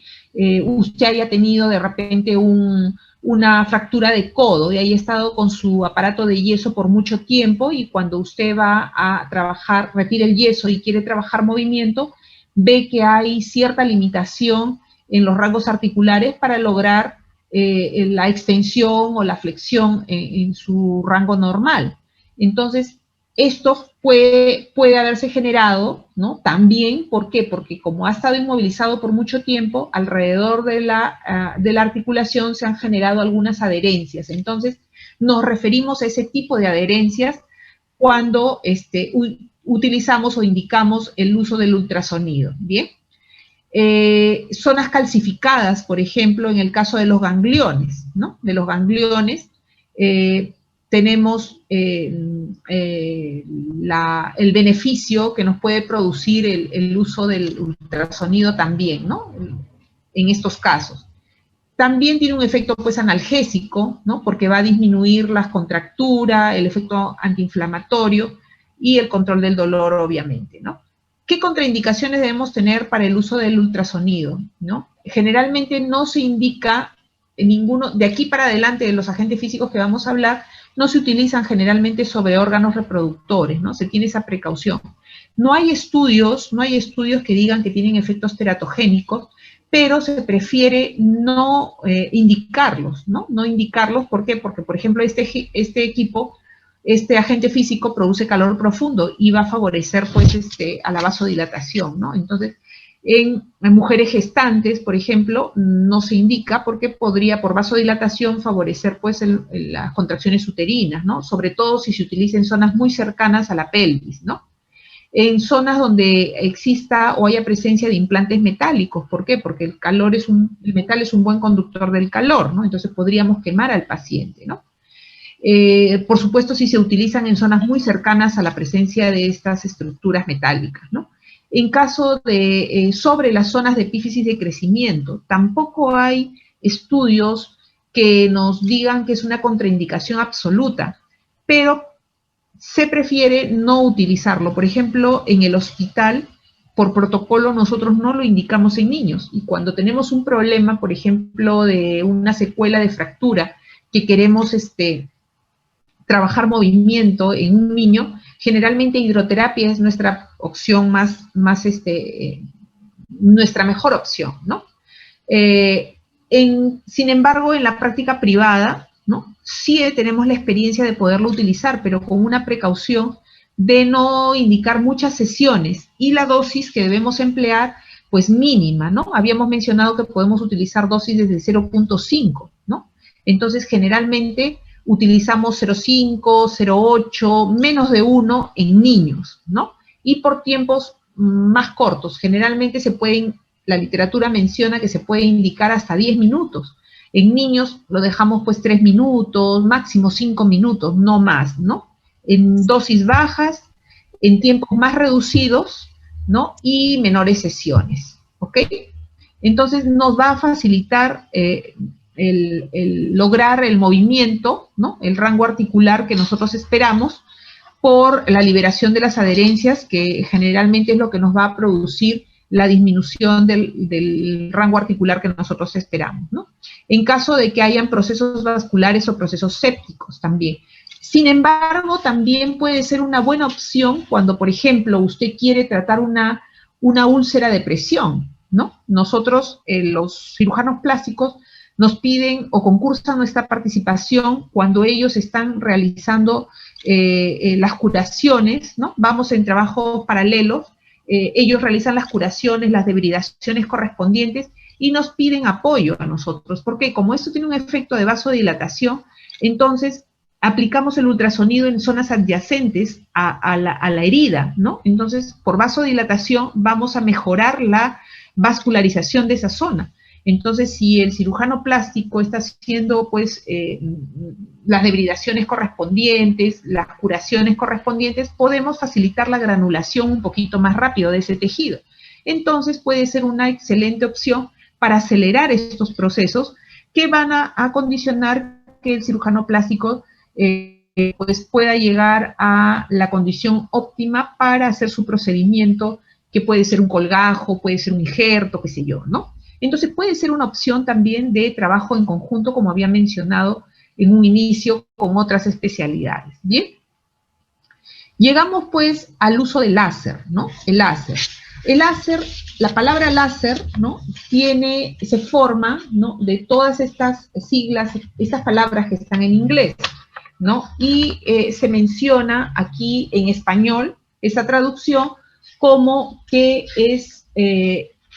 usted haya tenido de repente una fractura de codo y haya estado con su aparato de yeso por mucho tiempo y cuando usted va a trabajar, retira el yeso y quiere trabajar movimiento, ve que hay cierta limitación en los rangos articulares para lograr la extensión o la flexión en su rango normal. Entonces, esto puede haberse generado, ¿no? También, ¿por qué? Porque como ha estado inmovilizado por mucho tiempo, alrededor de la articulación se han generado algunas adherencias. Entonces, nos referimos a ese tipo de adherencias cuando utilizamos o indicamos el uso del ultrasonido, ¿bien? Zonas calcificadas, por ejemplo, en el caso de los gangliones, ¿no? De los gangliones, tenemos el beneficio que nos puede producir el uso del ultrasonido también, ¿no? En estos casos. También tiene un efecto, pues, analgésico, ¿no? Porque va a disminuir las contracturas, el efecto antiinflamatorio y el control del dolor, obviamente, ¿no? ¿Qué contraindicaciones debemos tener para el uso del ultrasonido, ¿no? Generalmente no se indica ninguno, de aquí para adelante de los agentes físicos que vamos a hablar, no se utilizan generalmente sobre órganos reproductores, ¿no? Se tiene esa precaución. No hay estudios que digan que tienen efectos teratogénicos, pero se prefiere no indicarlos, ¿no? No indicarlos, ¿por qué? Porque, por ejemplo, este agente físico produce calor profundo y va a favorecer, pues, a la vasodilatación, ¿no? Entonces, en mujeres gestantes, por ejemplo, no se indica porque podría, por vasodilatación, favorecer, pues, las contracciones uterinas, ¿no? Sobre todo si se utiliza en zonas muy cercanas a la pelvis, ¿no? En zonas donde exista o haya presencia de implantes metálicos. ¿Por qué? Porque el metal es un buen conductor del calor, ¿no? Entonces podríamos quemar al paciente, ¿no? Por supuesto, si se utilizan en zonas muy cercanas a la presencia de estas estructuras metálicas, ¿no? En caso de sobre las zonas de epífisis de crecimiento, tampoco hay estudios que nos digan que es una contraindicación absoluta, pero se prefiere no utilizarlo. Por ejemplo, en el hospital, por protocolo, nosotros no lo indicamos en niños. Y cuando tenemos un problema, por ejemplo, de una secuela de fractura, que queremos trabajar movimiento en un niño, generalmente hidroterapia es nuestra opción nuestra mejor opción, ¿no? Sin embargo, en la práctica privada, ¿no? Sí tenemos la experiencia de poderlo utilizar, pero con una precaución de no indicar muchas sesiones y la dosis que debemos emplear, pues mínima, ¿no? Habíamos mencionado que podemos utilizar dosis desde 0.5, ¿no? Entonces, generalmente, utilizamos 0,5, 0,8, menos de 1 en niños, ¿no? Y por tiempos más cortos. Generalmente la literatura menciona que se puede indicar hasta 10 minutos. En niños lo dejamos pues 3 minutos, máximo 5 minutos, no más, ¿no? En dosis bajas, en tiempos más reducidos, ¿no? Y menores sesiones, ¿ok? Entonces nos va a facilitar el lograr el movimiento, ¿no? El rango articular que nosotros esperamos por la liberación de las adherencias, que generalmente es lo que nos va a producir la disminución del rango articular que nosotros esperamos, ¿no? En caso de que hayan procesos vasculares o procesos sépticos también. Sin embargo, también puede ser una buena opción cuando, por ejemplo, usted quiere tratar una úlcera de presión, ¿no? Nosotros, los cirujanos plásticos, nos piden o concursan nuestra participación cuando ellos están realizando las curaciones, ¿no? Vamos en trabajos paralelos, ellos realizan las curaciones, las debridaciones correspondientes y nos piden apoyo a nosotros, porque como esto tiene un efecto de vasodilatación, entonces aplicamos el ultrasonido en zonas adyacentes a la herida, ¿no? Entonces, por vasodilatación vamos a mejorar la vascularización de esa zona. Entonces, si el cirujano plástico está haciendo, pues, las debridaciones correspondientes, las curaciones correspondientes, podemos facilitar la granulación un poquito más rápido de ese tejido. Entonces, puede ser una excelente opción para acelerar estos procesos que van a condicionar que el cirujano plástico pues pueda llegar a la condición óptima para hacer su procedimiento, que puede ser un colgajo, puede ser un injerto, qué sé yo, ¿no? Entonces puede ser una opción también de trabajo en conjunto, como había mencionado en un inicio, con otras especialidades, ¿bien? Llegamos pues al uso del láser, ¿no? El láser. El láser, la palabra láser, ¿no? Se forma, ¿no? De todas estas siglas, estas palabras que están en inglés, ¿no? Y se menciona aquí en español esa traducción como que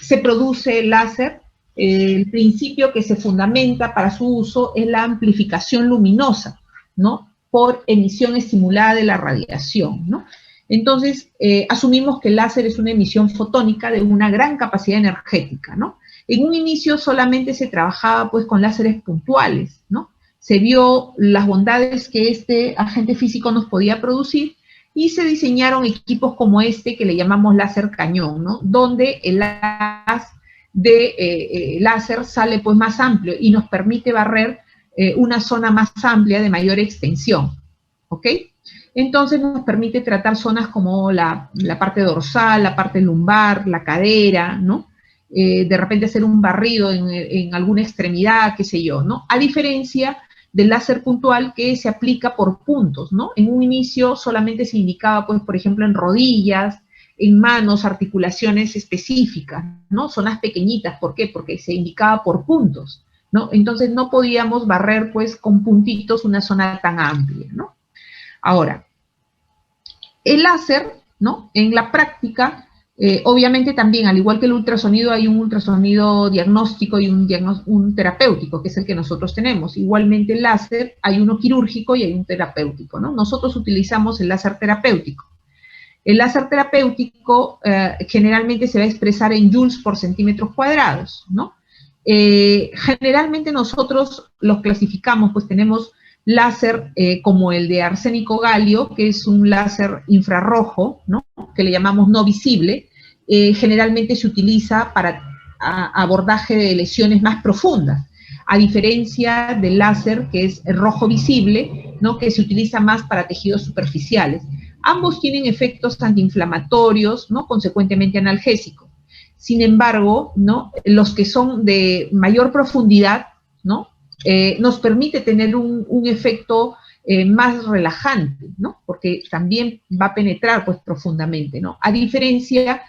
se produce el láser. El principio que se fundamenta para su uso es la amplificación luminosa, ¿no? Por emisión estimulada de la radiación, ¿no? Entonces, asumimos que el láser es una emisión fotónica de una gran capacidad energética, ¿no? En un inicio solamente se trabajaba pues con láseres puntuales, ¿no? Se vio las bondades que este agente físico nos podía producir y se diseñaron equipos como este que le llamamos láser cañón, ¿no? Donde el haz de láser sale pues más amplio y nos permite barrer una zona más amplia de mayor extensión, ¿ok? Entonces nos permite tratar zonas como la parte dorsal, la parte lumbar, la cadera, ¿no? De repente hacer un barrido en alguna extremidad, qué sé yo, ¿no? A diferencia del láser puntual que se aplica por puntos, ¿no? En un inicio solamente se indicaba, pues, por ejemplo, en rodillas, en manos, articulaciones específicas, ¿no? Zonas pequeñitas, ¿por qué? Porque se indicaba por puntos, ¿no? Entonces no podíamos barrer, pues, con puntitos una zona tan amplia, ¿no? Ahora, el láser, ¿no? En la práctica, obviamente también, al igual que el ultrasonido, hay un ultrasonido diagnóstico y un terapéutico, que es el que nosotros tenemos. Igualmente el láser, hay uno quirúrgico y hay un terapéutico, ¿no? Nosotros utilizamos el láser terapéutico. El láser terapéutico generalmente se va a expresar en joules por centímetros cuadrados, ¿no? Generalmente nosotros los clasificamos, pues tenemos láser como el de arsénico galio, que es un láser infrarrojo, ¿no? Que le llamamos no visible. Generalmente se utiliza para abordaje de lesiones más profundas, a diferencia del láser que es rojo visible, ¿no? Que se utiliza más para tejidos superficiales. Ambos tienen efectos antiinflamatorios, ¿no? Consecuentemente analgésicos. Sin embargo, ¿no? Los que son de mayor profundidad, ¿no? Nos permite tener un efecto más relajante, ¿no? Porque también va a penetrar, pues, profundamente, ¿no? A diferencia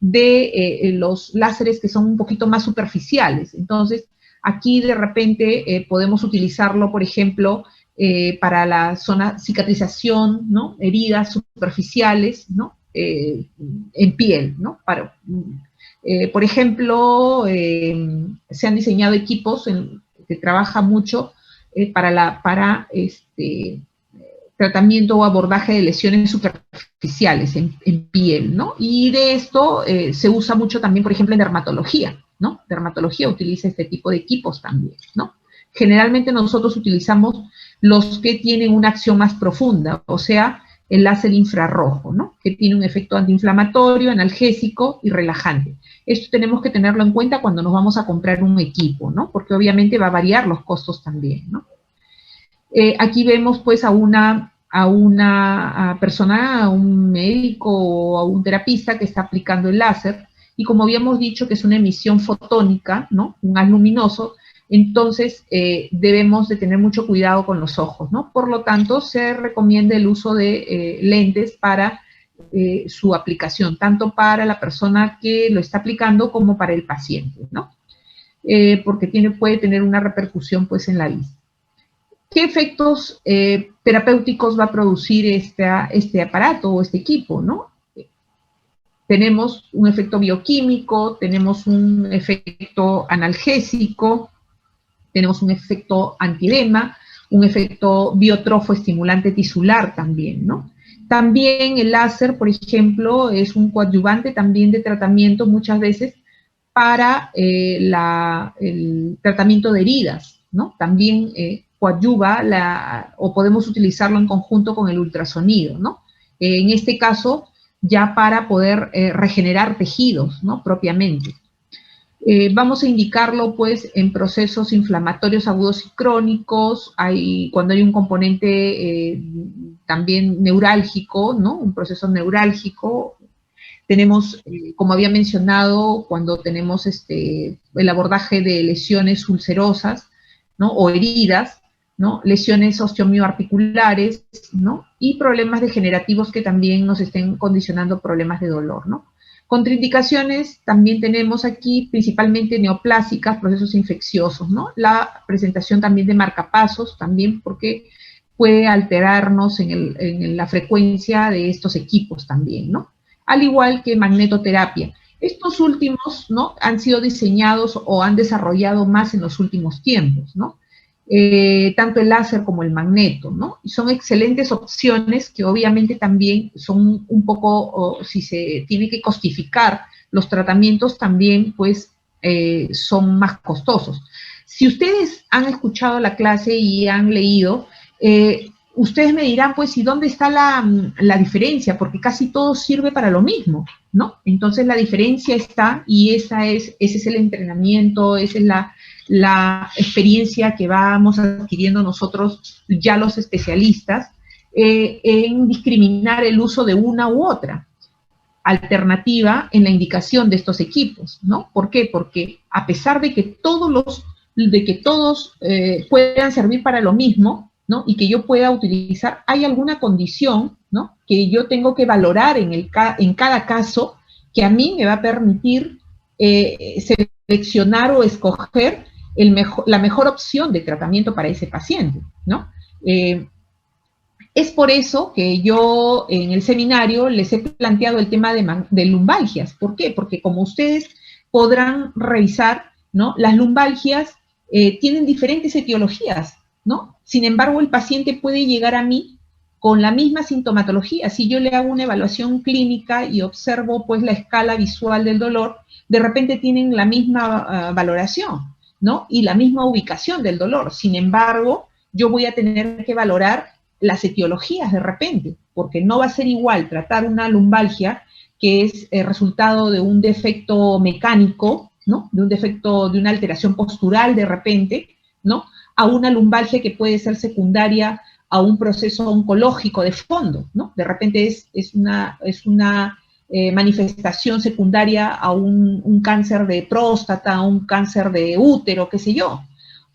de los láseres que son un poquito más superficiales. Entonces, aquí de repente podemos utilizarlo, por ejemplo, para la zona cicatrización, ¿no? Heridas superficiales, ¿no? En piel, ¿no? Por ejemplo, se han diseñado equipos que trabaja mucho para tratamiento o abordaje de lesiones superficiales en piel, ¿no? Y de esto se usa mucho también, por ejemplo, en dermatología, ¿no? Dermatología utiliza este tipo de equipos también, ¿no? Generalmente nosotros utilizamos los que tienen una acción más profunda, o sea, el láser infrarrojo, ¿no? Que tiene un efecto antiinflamatorio, analgésico y relajante. Esto tenemos que tenerlo en cuenta cuando nos vamos a comprar un equipo, ¿no? Porque obviamente va a variar los costos también, ¿no? Aquí vemos pues a una persona, a un médico o a un terapista que está aplicando el láser, y como habíamos dicho que es una emisión fotónica, ¿no? Un haz luminoso, entonces debemos de tener mucho cuidado con los ojos, ¿no? Por lo tanto, se recomienda el uso de lentes para su aplicación, tanto para la persona que lo está aplicando como para el paciente, ¿no? Porque puede tener una repercusión pues en la vista. ¿Qué efectos terapéuticos va a producir este aparato o este equipo, ¿no? Tenemos un efecto bioquímico, tenemos un efecto analgésico, tenemos un efecto antiedema, un efecto biotrofo estimulante tisular también, ¿no? También el láser, por ejemplo, es un coadyuvante también de tratamiento muchas veces para el tratamiento de heridas, ¿no? También coadyuva o podemos utilizarlo en conjunto con el ultrasonido, ¿no? En este caso, ya para poder regenerar tejidos, ¿no? Propiamente. Vamos a indicarlo, pues, en procesos inflamatorios agudos y crónicos, cuando hay un componente también neurálgico, ¿no? Un proceso neurálgico. Tenemos, como había mencionado, cuando tenemos el abordaje de lesiones ulcerosas, ¿no? O heridas, ¿no? Lesiones osteomioarticulares, ¿no? Y problemas degenerativos que también nos estén condicionando problemas de dolor, ¿no? Contraindicaciones también tenemos aquí, principalmente neoplásicas, procesos infecciosos, ¿no? La presentación también de marcapasos, también porque puede alterarnos en la frecuencia de estos equipos también, ¿no? Al igual que magnetoterapia. Estos últimos, ¿no? Han sido diseñados o han desarrollado más en los últimos tiempos, ¿no? Tanto el láser como el magneto, ¿no? Y son excelentes opciones que obviamente también son un poco, si se tiene que costificar los tratamientos también, pues son más costosos. Si ustedes han escuchado la clase y han leído, ustedes me dirán, pues, ¿y dónde está la diferencia? Porque casi todo sirve para lo mismo, ¿no? Entonces la diferencia está, y ese es el entrenamiento, esa es la experiencia que vamos adquiriendo nosotros, ya los especialistas, en discriminar el uso de una u otra alternativa en la indicación de estos equipos, ¿no? ¿Por qué? Porque a pesar de que todos puedan servir para lo mismo, ¿no? Y que yo pueda utilizar, hay alguna condición, ¿no? Que yo tengo que valorar en cada caso, que a mí me va a permitir seleccionar o escoger la mejor opción de tratamiento para ese paciente, ¿no? Es por eso que yo en el seminario les he planteado el tema de lumbalgias. ¿Por qué? Porque como ustedes podrán revisar, ¿no? Las lumbalgias tienen diferentes etiologías, ¿no? Sin embargo, el paciente puede llegar a mí con la misma sintomatología. Si yo le hago una evaluación clínica y observo, pues, la escala visual del dolor, de repente tienen la misma valoración, ¿no? Y la misma ubicación del dolor. Sin embargo, yo voy a tener que valorar las etiologías de repente, porque no va a ser igual tratar una lumbalgia que es el resultado de un defecto mecánico, ¿no? De un defecto, de una alteración postural de repente, ¿no? A una lumbalgia que puede ser secundaria a un proceso oncológico de fondo, ¿no? De repente es una manifestación secundaria a un cáncer de próstata, a un cáncer de útero, qué sé yo.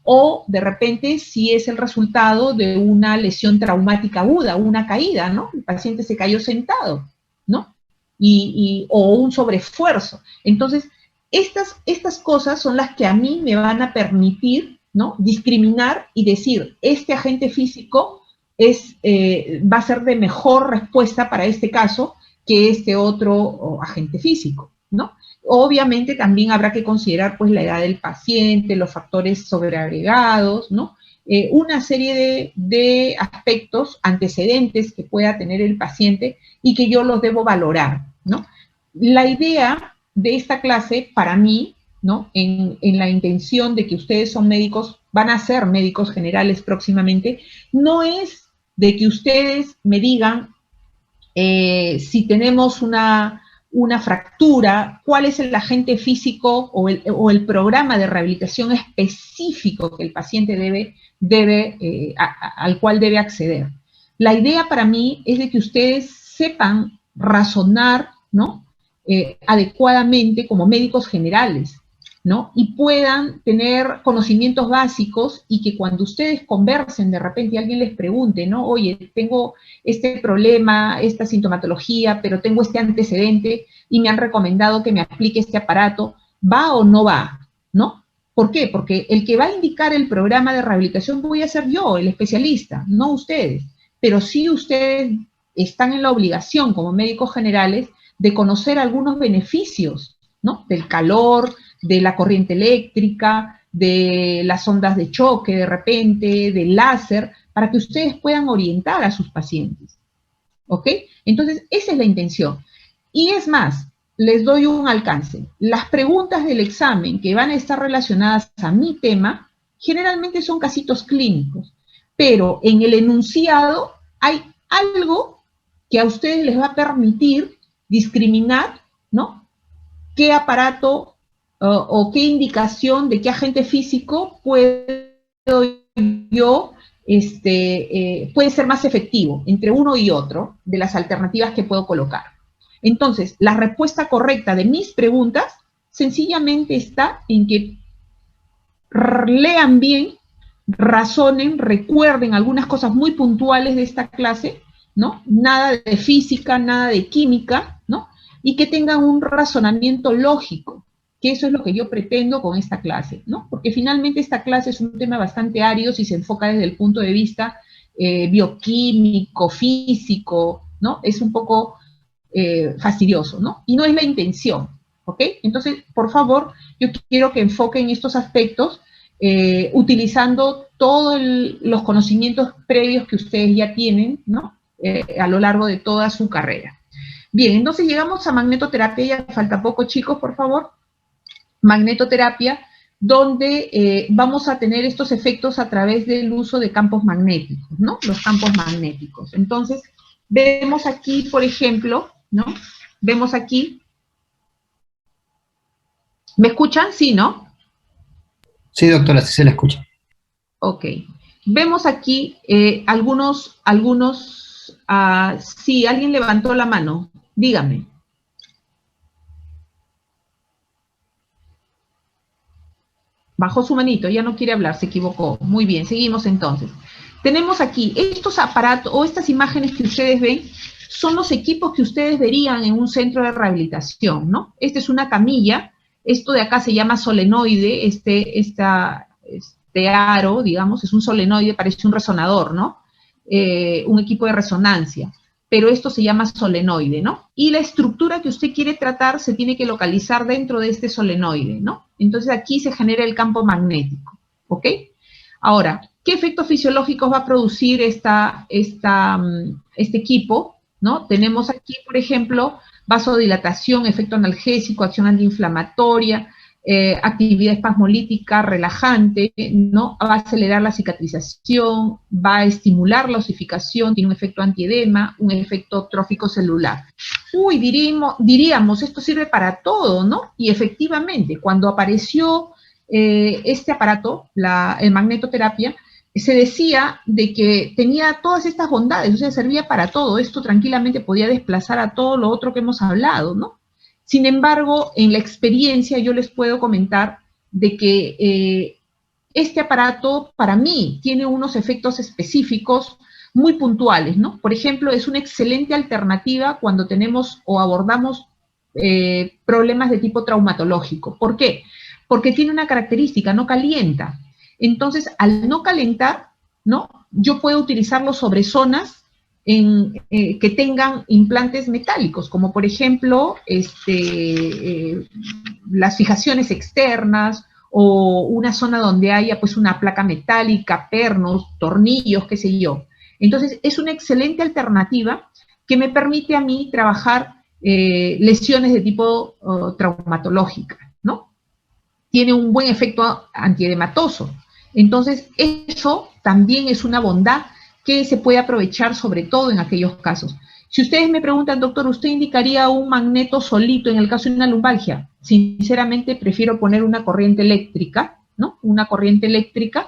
O de repente si es el resultado de una lesión traumática aguda, una caída, ¿no? El paciente se cayó sentado, ¿no? O un sobreesfuerzo. Entonces, estas cosas son las que a mí me van a permitir, ¿no? Discriminar y decir, este agente físico va a ser de mejor respuesta para este caso que este otro agente físico, ¿no? Obviamente también habrá que considerar, pues, la edad del paciente, los factores sobreagregados, ¿no? una serie de aspectos, antecedentes que pueda tener el paciente y que yo los debo valorar, ¿no? La idea de esta clase, para mí, ¿no? En la intención de que ustedes son médicos, van a ser médicos generales próximamente, no es de que ustedes me digan si tenemos una fractura, cuál es el agente físico o el programa de rehabilitación específico que el paciente al cual debe acceder. La idea para mí es de que ustedes sepan razonar, ¿no? Adecuadamente como médicos generales, ¿no? Y puedan tener conocimientos básicos y que cuando ustedes conversen, de repente alguien les pregunte, ¿no? Oye, tengo este problema, esta sintomatología, pero tengo este antecedente y me han recomendado que me aplique este aparato, ¿va o no va? ¿No? ¿Por qué? Porque el que va a indicar el programa de rehabilitación voy a ser yo, el especialista, no ustedes. Pero sí ustedes están en la obligación, como médicos generales, de conocer algunos beneficios, ¿no? Del calor, de la corriente eléctrica, de las ondas de choque de repente, del láser, para que ustedes puedan orientar a sus pacientes. ¿Ok? Entonces, esa es la intención. Y es más, les doy un alcance. Las preguntas del examen que van a estar relacionadas a mi tema, generalmente son casitos clínicos, pero en el enunciado hay algo que a ustedes les va a permitir discriminar, ¿no? ¿Qué aparato o qué indicación de qué agente físico puedo yo, puede ser más efectivo entre uno y otro de las alternativas que puedo colocar? Entonces, la respuesta correcta de mis preguntas sencillamente está en que lean bien, razonen, recuerden algunas cosas muy puntuales de esta clase, ¿no? Nada de física, nada de química, ¿no? Y que tengan un razonamiento lógico, que eso es lo que yo pretendo con esta clase, ¿no? Porque finalmente esta clase es un tema bastante árido si se enfoca desde el punto de vista bioquímico, físico, ¿no? Es un poco fastidioso, ¿no? Y no es la intención, ¿ok? Entonces, por favor, yo quiero que enfoquen estos aspectos utilizando todos los conocimientos previos que ustedes ya tienen, ¿no? A lo largo de toda su carrera. Bien, entonces llegamos a magnetoterapia, ya falta poco, chicos, por favor. Magnetoterapia, donde vamos a tener estos efectos a través del uso de campos magnéticos, ¿no? Los campos magnéticos. Entonces, vemos aquí, por ejemplo, ¿no? Vemos aquí. ¿Me escuchan? Sí, ¿no? Sí, doctora, sí se la escucha. Ok. Vemos aquí sí, alguien levantó la mano. Dígame. Bajó su manito, ya no quiere hablar, se equivocó. Muy bien, seguimos entonces. Tenemos aquí estos aparatos o estas imágenes que ustedes ven, son los equipos que ustedes verían en un centro de rehabilitación, ¿no? Esta es una camilla, esto de acá se llama solenoide, este aro, digamos, es un solenoide, parece un resonador, ¿no? Un equipo de resonancia, pero esto se llama solenoide, ¿no? Y la estructura que usted quiere tratar se tiene que localizar dentro de este solenoide, ¿no? Entonces aquí se genera el campo magnético, ¿ok? Ahora, ¿qué efectos fisiológicos va a producir este equipo? ¿No? Tenemos aquí, por ejemplo, vasodilatación, efecto analgésico, acción antiinflamatoria, actividad espasmolítica, relajante, ¿no? Va a acelerar la cicatrización, va a estimular la osificación, tiene un efecto antiedema, un efecto trófico celular. Uy, diríamos, esto sirve para todo, ¿no? Y efectivamente, cuando apareció este aparato, el magnetoterapia, se decía de que tenía todas estas bondades, o sea, servía para todo, esto tranquilamente podía desplazar a todo lo otro que hemos hablado, ¿no? Sin embargo, en la experiencia yo les puedo comentar de que este aparato para mí tiene unos efectos específicos muy puntuales, ¿no? Por ejemplo, es una excelente alternativa cuando tenemos o abordamos problemas de tipo traumatológico. ¿Por qué? Porque tiene una característica, no calienta. Entonces, al no calentar, ¿no? Yo puedo utilizarlo sobre zonas que tengan implantes metálicos, como por ejemplo las fijaciones externas o una zona donde haya pues una placa metálica, pernos, tornillos, qué sé yo. Entonces, es una excelente alternativa que me permite a mí trabajar lesiones de tipo traumatológica, ¿no? Tiene un buen efecto antiedematoso. Entonces, eso también es una bondad que se puede aprovechar sobre todo en aquellos casos. Si ustedes me preguntan, doctor, ¿usted indicaría un magneto solito en el caso de una lumbalgia? Sinceramente, prefiero poner una corriente eléctrica, ¿no? Una corriente eléctrica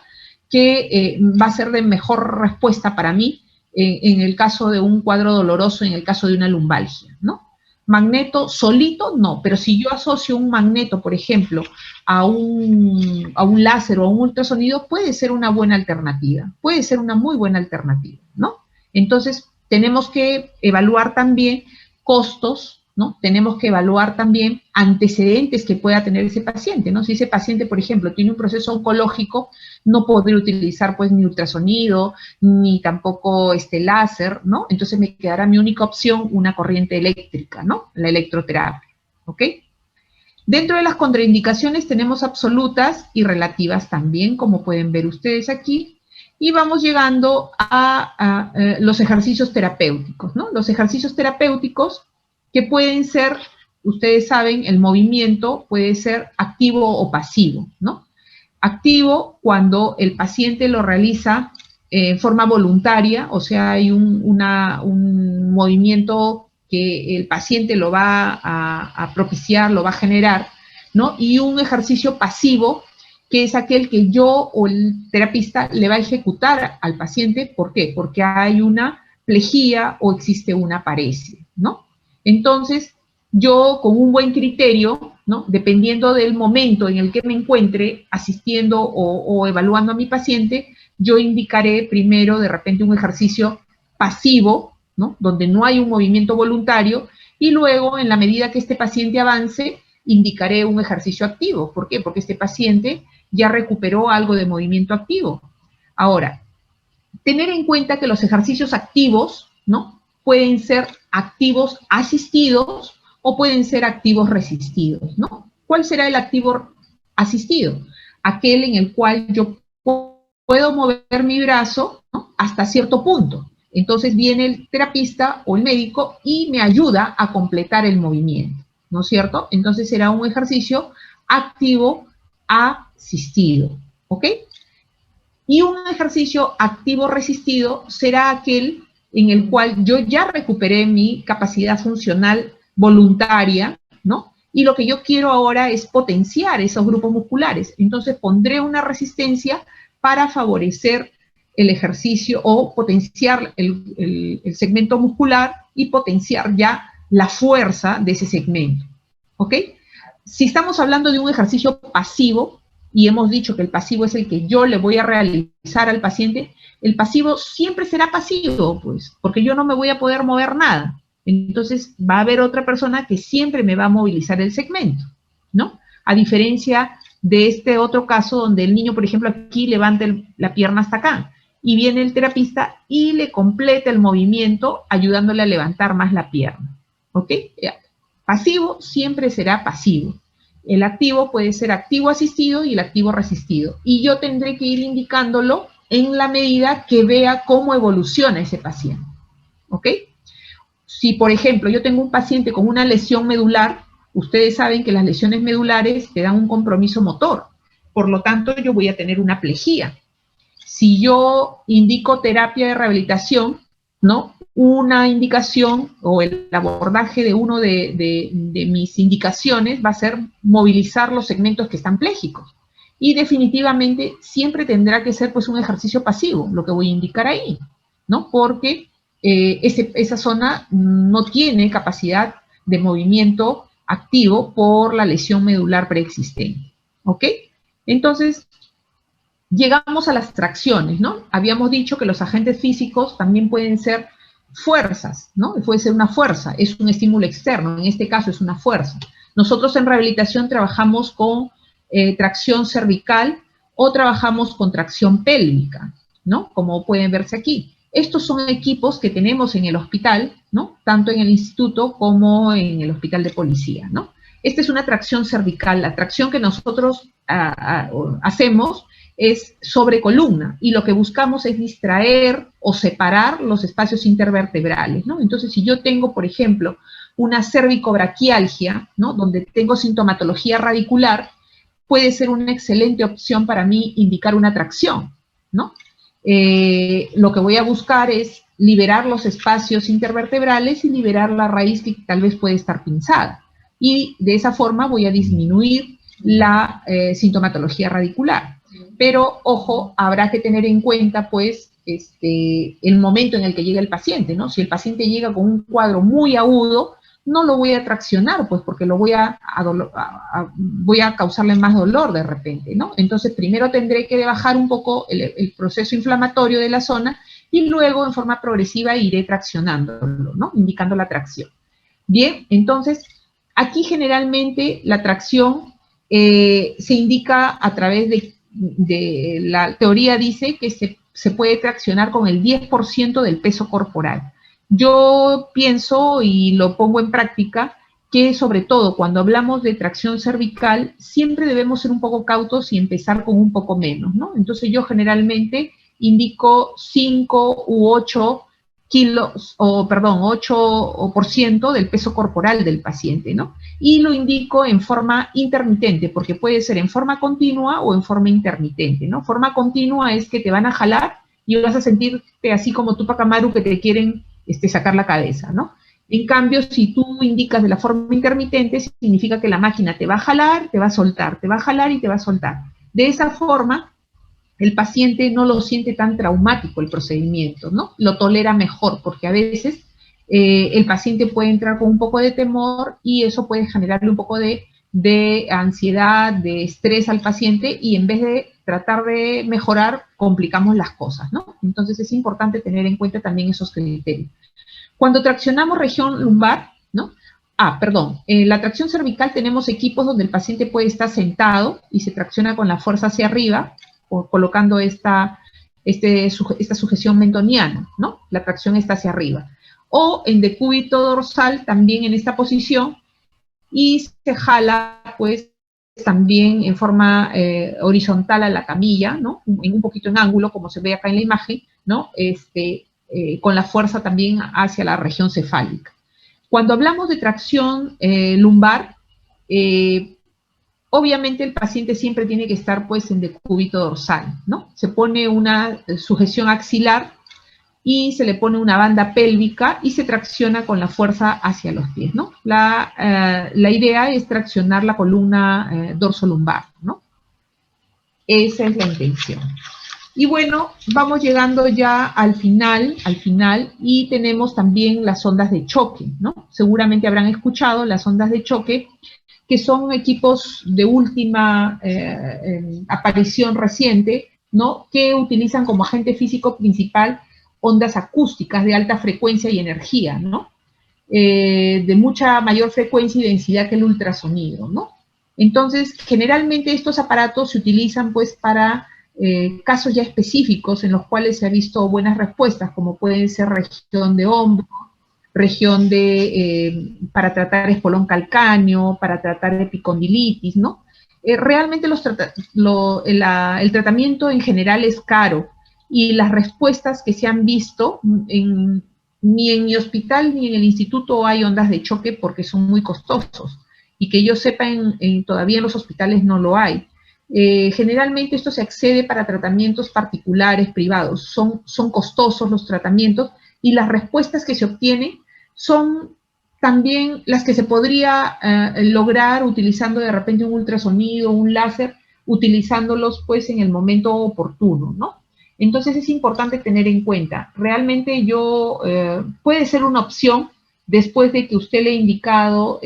que va a ser de mejor respuesta para mí en el caso de un cuadro doloroso, en el caso de una lumbalgia, ¿no? Magneto solito, no, pero si yo asocio un magneto, por ejemplo, a un láser o a un ultrasonido, puede ser una buena alternativa, puede ser una muy buena alternativa, ¿no? Entonces, tenemos que evaluar también costos, ¿no? Tenemos que evaluar también antecedentes que pueda tener ese paciente, ¿no? Si ese paciente, por ejemplo, tiene un proceso oncológico, no podré utilizar, pues, ni ultrasonido, ni tampoco láser, ¿no? Entonces me quedará mi única opción una corriente eléctrica, ¿no? La electroterapia, ¿ok? Dentro de las contraindicaciones tenemos absolutas y relativas también, como pueden ver ustedes aquí, y vamos llegando a los ejercicios terapéuticos, ¿no? Los ejercicios terapéuticos que pueden ser, ustedes saben, el movimiento puede ser activo o pasivo, ¿no? Activo cuando el paciente lo realiza en forma voluntaria, o sea, hay un movimiento que el paciente lo va a propiciar, lo va a generar, ¿no? Y un ejercicio pasivo, que es aquel que yo o el terapista le va a ejecutar al paciente. ¿Por qué? Porque hay una plejía o existe una paresia, ¿no? Entonces, yo con un buen criterio, ¿no? Dependiendo del momento en el que me encuentre asistiendo o evaluando a mi paciente, yo indicaré primero de repente un ejercicio pasivo, ¿no? Donde no hay un movimiento voluntario, y luego, en la medida que este paciente avance, indicaré un ejercicio activo. ¿Por qué? Porque este paciente ya recuperó algo de movimiento activo. Ahora, tener en cuenta que los ejercicios activos, ¿no? Pueden ser activos asistidos o pueden ser activos resistidos, ¿no? ¿Cuál será el activo asistido? Aquel en el cual yo puedo mover mi brazo, ¿no? Hasta cierto punto. Entonces viene el terapista o el médico y me ayuda a completar el movimiento, ¿no es cierto? Entonces será un ejercicio activo asistido, ¿ok? Y un ejercicio activo resistido será aquel en el cual yo ya recuperé mi capacidad funcional voluntaria, ¿no? Y lo que yo quiero ahora es potenciar esos grupos musculares. Entonces pondré una resistencia para favorecer el ejercicio o potenciar el segmento muscular y potenciar ya la fuerza de ese segmento, ¿ok? Si estamos hablando de un ejercicio pasivo, y hemos dicho que el pasivo es el que yo le voy a realizar al paciente, el pasivo siempre será pasivo, pues, porque yo no me voy a poder mover nada. Entonces va a haber otra persona que siempre me va a movilizar el segmento, ¿no? A diferencia de este otro caso donde el niño, por ejemplo, aquí levanta la pierna hasta acá, y viene el terapista y le completa el movimiento ayudándole a levantar más la pierna, ¿ok? Pasivo siempre será pasivo. El activo puede ser activo asistido y el activo resistido. Y yo tendré que ir indicándolo en la medida que vea cómo evoluciona ese paciente, ¿ok? Si, por ejemplo, yo tengo un paciente con una lesión medular, ustedes saben que las lesiones medulares te dan un compromiso motor. Por lo tanto, yo voy a tener una plejía. Si yo indico terapia de rehabilitación, ¿no? Una indicación o el abordaje de uno de mis indicaciones va a ser movilizar los segmentos que están pléjicos. Y definitivamente siempre tendrá que ser pues un ejercicio pasivo, lo que voy a indicar ahí, ¿no? Porque esa zona no tiene capacidad de movimiento activo por la lesión medular preexistente, ¿ok? Entonces, llegamos a las tracciones, ¿no? Habíamos dicho que los agentes físicos también pueden ser fuerzas, ¿no? Puede ser una fuerza, es un estímulo externo, en este caso es una fuerza. Nosotros en rehabilitación trabajamos con tracción cervical o trabajamos con tracción pélvica, ¿no? Como pueden verse aquí. Estos son equipos que tenemos en el hospital, ¿no? Tanto en el instituto como en el hospital de policía, ¿no? Esta es una tracción cervical. La tracción que nosotros hacemos es sobre columna, y lo que buscamos es distraer o separar los espacios intervertebrales, ¿no? Entonces, si yo tengo, por ejemplo, una cervicobraquialgia, ¿no?, donde tengo sintomatología radicular, puede ser una excelente opción para mí indicar una tracción, ¿no? Lo que voy a buscar es liberar los espacios intervertebrales y liberar la raíz que tal vez puede estar pinzada. Y de esa forma voy a disminuir la sintomatología radicular. Pero, ojo, habrá que tener en cuenta, pues, el momento en el que llega el paciente, ¿no? Si el paciente llega con un cuadro muy agudo, no lo voy a traccionar, pues, porque voy a causarle más dolor de repente, ¿no? Entonces, primero tendré que bajar un poco el proceso inflamatorio de la zona, y luego, en forma progresiva, iré traccionándolo, ¿no?, indicando la tracción. Bien, entonces, aquí generalmente la tracción se indica a través de la teoría, dice que se puede traccionar con el 10% del peso corporal. Yo pienso y lo pongo en práctica que, sobre todo cuando hablamos de tracción cervical, siempre debemos ser un poco cautos y empezar con un poco menos, ¿no? Entonces yo generalmente indico 5 u 8 kilos, 8% del peso corporal del paciente, ¿no? Y lo indico en forma intermitente, porque puede ser en forma continua o en forma intermitente, ¿no? Forma continua es que te van a jalar y vas a sentirte así como Tupac Amaru, que te quieren sacar la cabeza, ¿no? En cambio, si tú indicas de la forma intermitente, significa que la máquina te va a jalar, te va a soltar, te va a jalar y te va a soltar. De esa forma, el paciente no lo siente tan traumático el procedimiento, ¿no? Lo tolera mejor, porque a veces el paciente puede entrar con un poco de temor y eso puede generarle un poco de ansiedad, de estrés al paciente, y en vez de tratar de mejorar, complicamos las cosas, ¿no? Entonces es importante tener en cuenta también esos criterios. Cuando traccionamos región lumbar, ¿no? La tracción cervical, tenemos equipos donde el paciente puede estar sentado y se tracciona con la fuerza hacia arriba, o colocando esta sujeción mentoniana, ¿no? La tracción está hacia arriba. O en decúbito dorsal, también en esta posición, y se jala, pues, también en forma horizontal a la camilla, ¿no? Un poquito en ángulo, como se ve acá en la imagen, ¿no? Con la fuerza también hacia la región cefálica. Cuando hablamos de tracción lumbar, obviamente el paciente siempre tiene que estar, pues, en decúbito dorsal, ¿no? Se pone una sujeción axilar y se le pone una banda pélvica y se tracciona con la fuerza hacia los pies, ¿no? La idea es traccionar la columna dorsolumbar, ¿no? Esa es la intención. Y bueno, vamos llegando ya al final, y tenemos también las ondas de choque, ¿no? Seguramente habrán escuchado las ondas de choque, que son equipos de última aparición reciente, ¿no?, que utilizan como agente físico principal ondas acústicas de alta frecuencia y energía, ¿no? De mucha mayor frecuencia y densidad que el ultrasonido, ¿no? Entonces, generalmente estos aparatos se utilizan, pues, para casos ya específicos en los cuales se ha visto buenas respuestas, como pueden ser región de hombro, región para tratar espolón calcáneo, para tratar epicondilitis, ¿no? Realmente el tratamiento en general es caro, y las respuestas que se han visto, ni en mi hospital ni en el instituto hay ondas de choque, porque son muy costosos, y que yo sepa, todavía en los hospitales no lo hay. Generalmente esto se accede para tratamientos particulares, privados. Son costosos los tratamientos, y las respuestas que se obtienen son también las que se podría lograr utilizando de repente un ultrasonido, un láser, utilizándolos, pues, en el momento oportuno, ¿no? Entonces es importante tener en cuenta, realmente puede ser una opción después de que usted le ha indicado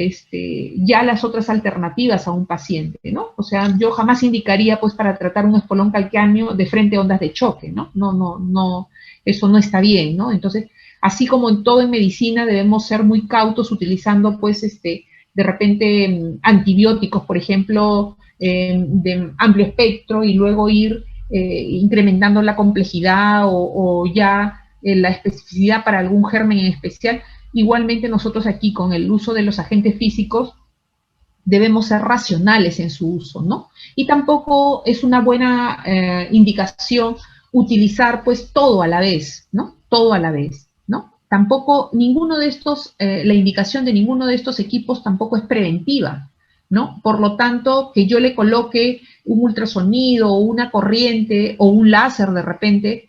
ya las otras alternativas a un paciente, ¿no? O sea, yo jamás indicaría, pues, para tratar un espolón calcáneo de frente ondas de choque, ¿no? No, eso no está bien, ¿no? Entonces, así como en todo en medicina, debemos ser muy cautos utilizando, pues, de repente antibióticos, por ejemplo, de amplio espectro, y luego ir incrementando la complejidad o ya la especificidad para algún germen en especial. Igualmente nosotros aquí, con el uso de los agentes físicos, debemos ser racionales en su uso, ¿no? Y tampoco es una buena indicación utilizar pues todo a la vez, ¿no? Todo a la vez, ¿no? Tampoco ninguno de estos, la indicación de ninguno de estos equipos tampoco es preventiva, ¿no? Por lo tanto, que yo le coloque un ultrasonido o una corriente o un láser de repente,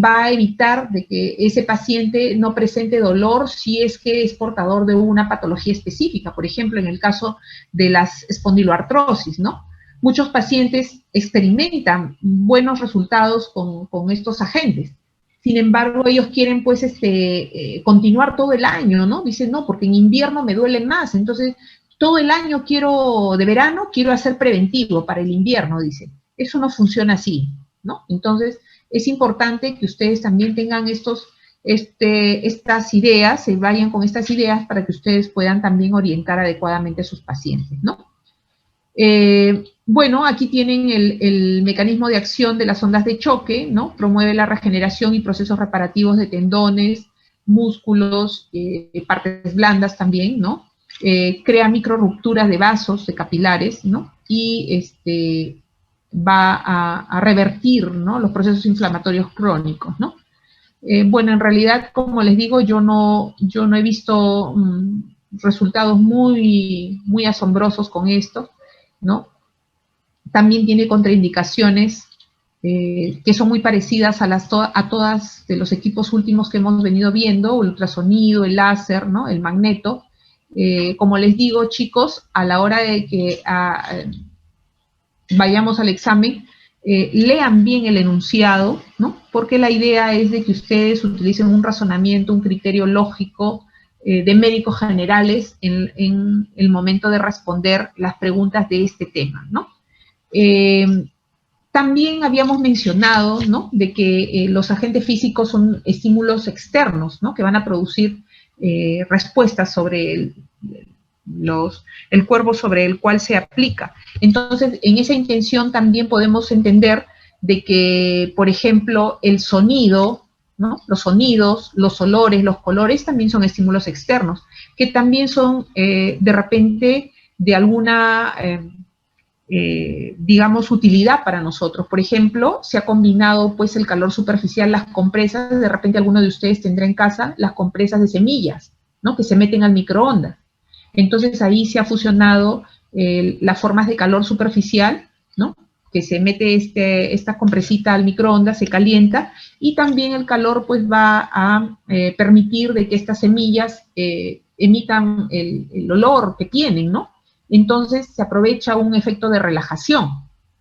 va a evitar de que ese paciente no presente dolor si es que es portador de una patología específica, por ejemplo, en el caso de las espondiloartrosis, ¿no? Muchos pacientes experimentan buenos resultados con estos agentes. Sin embargo, ellos quieren pues continuar todo el año, ¿no? Dicen, no, porque en invierno me duele más, entonces todo el año de verano quiero hacer preventivo para el invierno, dicen. Eso no funciona así, ¿no? Entonces, es importante que ustedes también tengan estas ideas, se vayan con estas ideas para que ustedes puedan también orientar adecuadamente a sus pacientes, ¿no? Bueno, aquí tienen el mecanismo de acción de las ondas de choque, ¿no? Promueve la regeneración y procesos reparativos de tendones, músculos, partes blandas también, ¿no? Crea microrupturas de vasos, de capilares, ¿no? Y va a revertir, ¿no?, los procesos inflamatorios crónicos, ¿no? Bueno, en realidad, como les digo, yo no he visto resultados muy asombrosos con esto, ¿no? También tiene contraindicaciones que son muy parecidas a todas de los equipos últimos que hemos venido viendo, el ultrasonido, el láser, ¿no?, el magneto. Como les digo, chicos, a la hora de que vayamos al examen, lean bien el enunciado, ¿no? Porque la idea es de que ustedes utilicen un razonamiento, un criterio lógico de médicos generales en el momento de responder las preguntas de este tema, ¿no? También habíamos mencionado, ¿no?, de que los agentes físicos son estímulos externos, ¿no?, que van a producir respuestas sobre el cuerpo sobre el cual se aplica. Entonces, en esa intención también podemos entender de que, por ejemplo, el sonido, ¿no?, los sonidos, los olores, los colores también son estímulos externos, que también son de repente de alguna, digamos, utilidad para nosotros. Por ejemplo, se ha combinado pues el calor superficial, las compresas, de repente alguno de ustedes tendrá en casa las compresas de semillas, ¿no?, que se meten al microondas. Entonces ahí se ha fusionado las formas de calor superficial, ¿no?, que se mete esta compresita al microondas, se calienta, y también el calor pues va a permitir de que estas semillas emitan el olor que tienen, ¿no? Entonces se aprovecha un efecto de relajación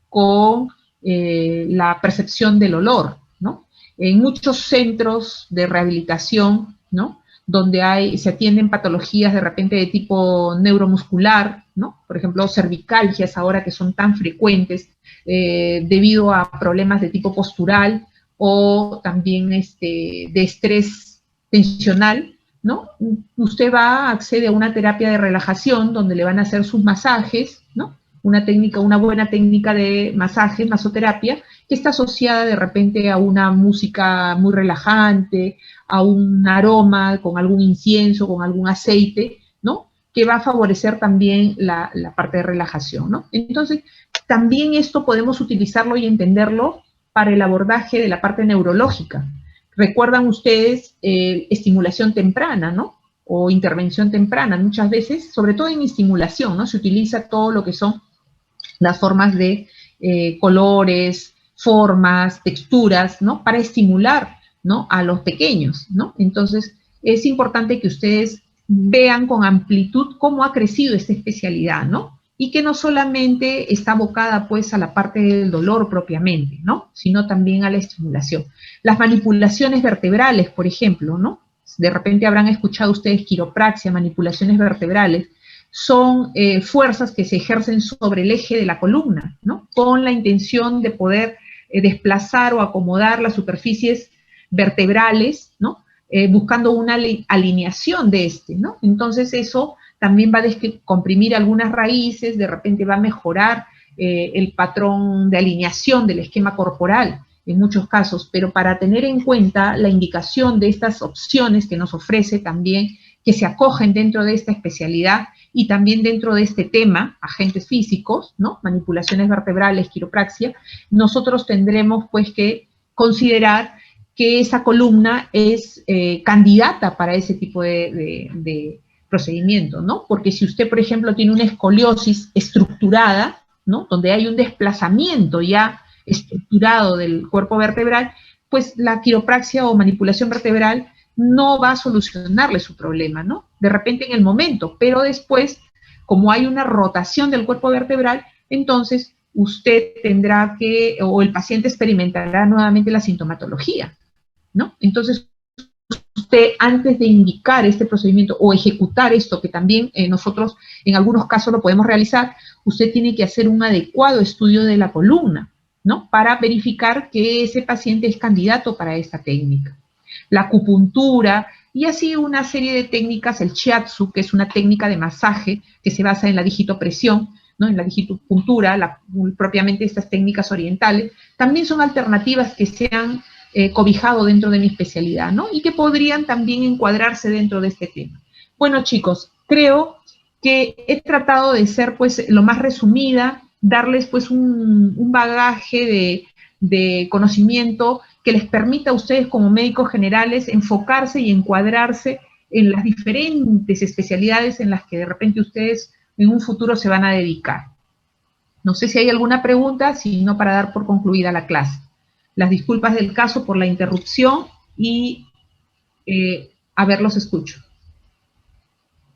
con la percepción del olor, ¿no? En muchos centros de rehabilitación, ¿no?, donde se atienden patologías de repente de tipo neuromuscular, ¿no?, por ejemplo, cervicalgias ahora que son tan frecuentes debido a problemas de tipo postural o también de estrés tensional, ¿no? Usted accede a una terapia de relajación donde le van a hacer sus masajes, ¿no?, una buena técnica de masaje, masoterapia, que está asociada de repente a una música muy relajante, a un aroma con algún incienso, con algún aceite, ¿no?, que va a favorecer también la parte de relajación, ¿no? Entonces, también esto podemos utilizarlo y entenderlo para el abordaje de la parte neurológica. Recuerdan ustedes estimulación temprana, ¿no?, o intervención temprana, muchas veces, sobre todo en estimulación, ¿no?, se utiliza todo lo que son las formas de colores, formas, texturas, ¿no?, para estimular, ¿no?, a los pequeños, ¿no? Entonces, es importante que ustedes vean con amplitud cómo ha crecido esta especialidad, ¿no? Y que no solamente está abocada, pues, a la parte del dolor propiamente, ¿no?, sino también a la estimulación. Las manipulaciones vertebrales, por ejemplo, ¿no?, de repente habrán escuchado ustedes quiropraxia, manipulaciones vertebrales, son fuerzas que se ejercen sobre el eje de la columna, ¿no?, con la intención de poder desplazar o acomodar las superficies vertebrales, ¿no?, buscando una alineación de ¿no? Entonces eso también va a descomprimir algunas raíces, de repente va a mejorar el patrón de alineación del esquema corporal en muchos casos, pero para tener en cuenta la indicación de estas opciones que nos ofrece también, que se acogen dentro de esta especialidad, y también dentro de este tema, agentes físicos, ¿no? Manipulaciones vertebrales, quiropraxia, nosotros tendremos pues que considerar que esa columna es candidata para ese tipo de procedimiento, ¿no? Porque si usted, por ejemplo, tiene una escoliosis estructurada, ¿no? Donde hay un desplazamiento ya estructurado del cuerpo vertebral, pues la quiropraxia o manipulación vertebral no va a solucionarle su problema, ¿no? De repente en el momento, pero después, como hay una rotación del cuerpo vertebral, entonces usted tendrá que, o el paciente experimentará nuevamente la sintomatología, ¿no? Entonces, usted antes de indicar este procedimiento o ejecutar esto, que también nosotros en algunos casos lo podemos realizar, usted tiene que hacer un adecuado estudio de la columna, ¿no? Para verificar que ese paciente es candidato para esta técnica. La acupuntura y así una serie de técnicas, el shiatsu, que es una técnica de masaje que se basa en la digitopresión, ¿no? En la digitopuntura, propiamente estas técnicas orientales, también son alternativas que se han cobijado dentro de mi especialidad, ¿no? Y que podrían también encuadrarse dentro de este tema. Bueno, chicos, creo que he tratado de ser, pues, lo más resumida, darles, pues, un bagaje de conocimiento que les permita a ustedes como médicos generales enfocarse y encuadrarse en las diferentes especialidades en las que de repente ustedes en un futuro se van a dedicar. No sé si hay alguna pregunta, si no, para dar por concluida la clase. Las disculpas del caso por la interrupción y a ver, los escucho.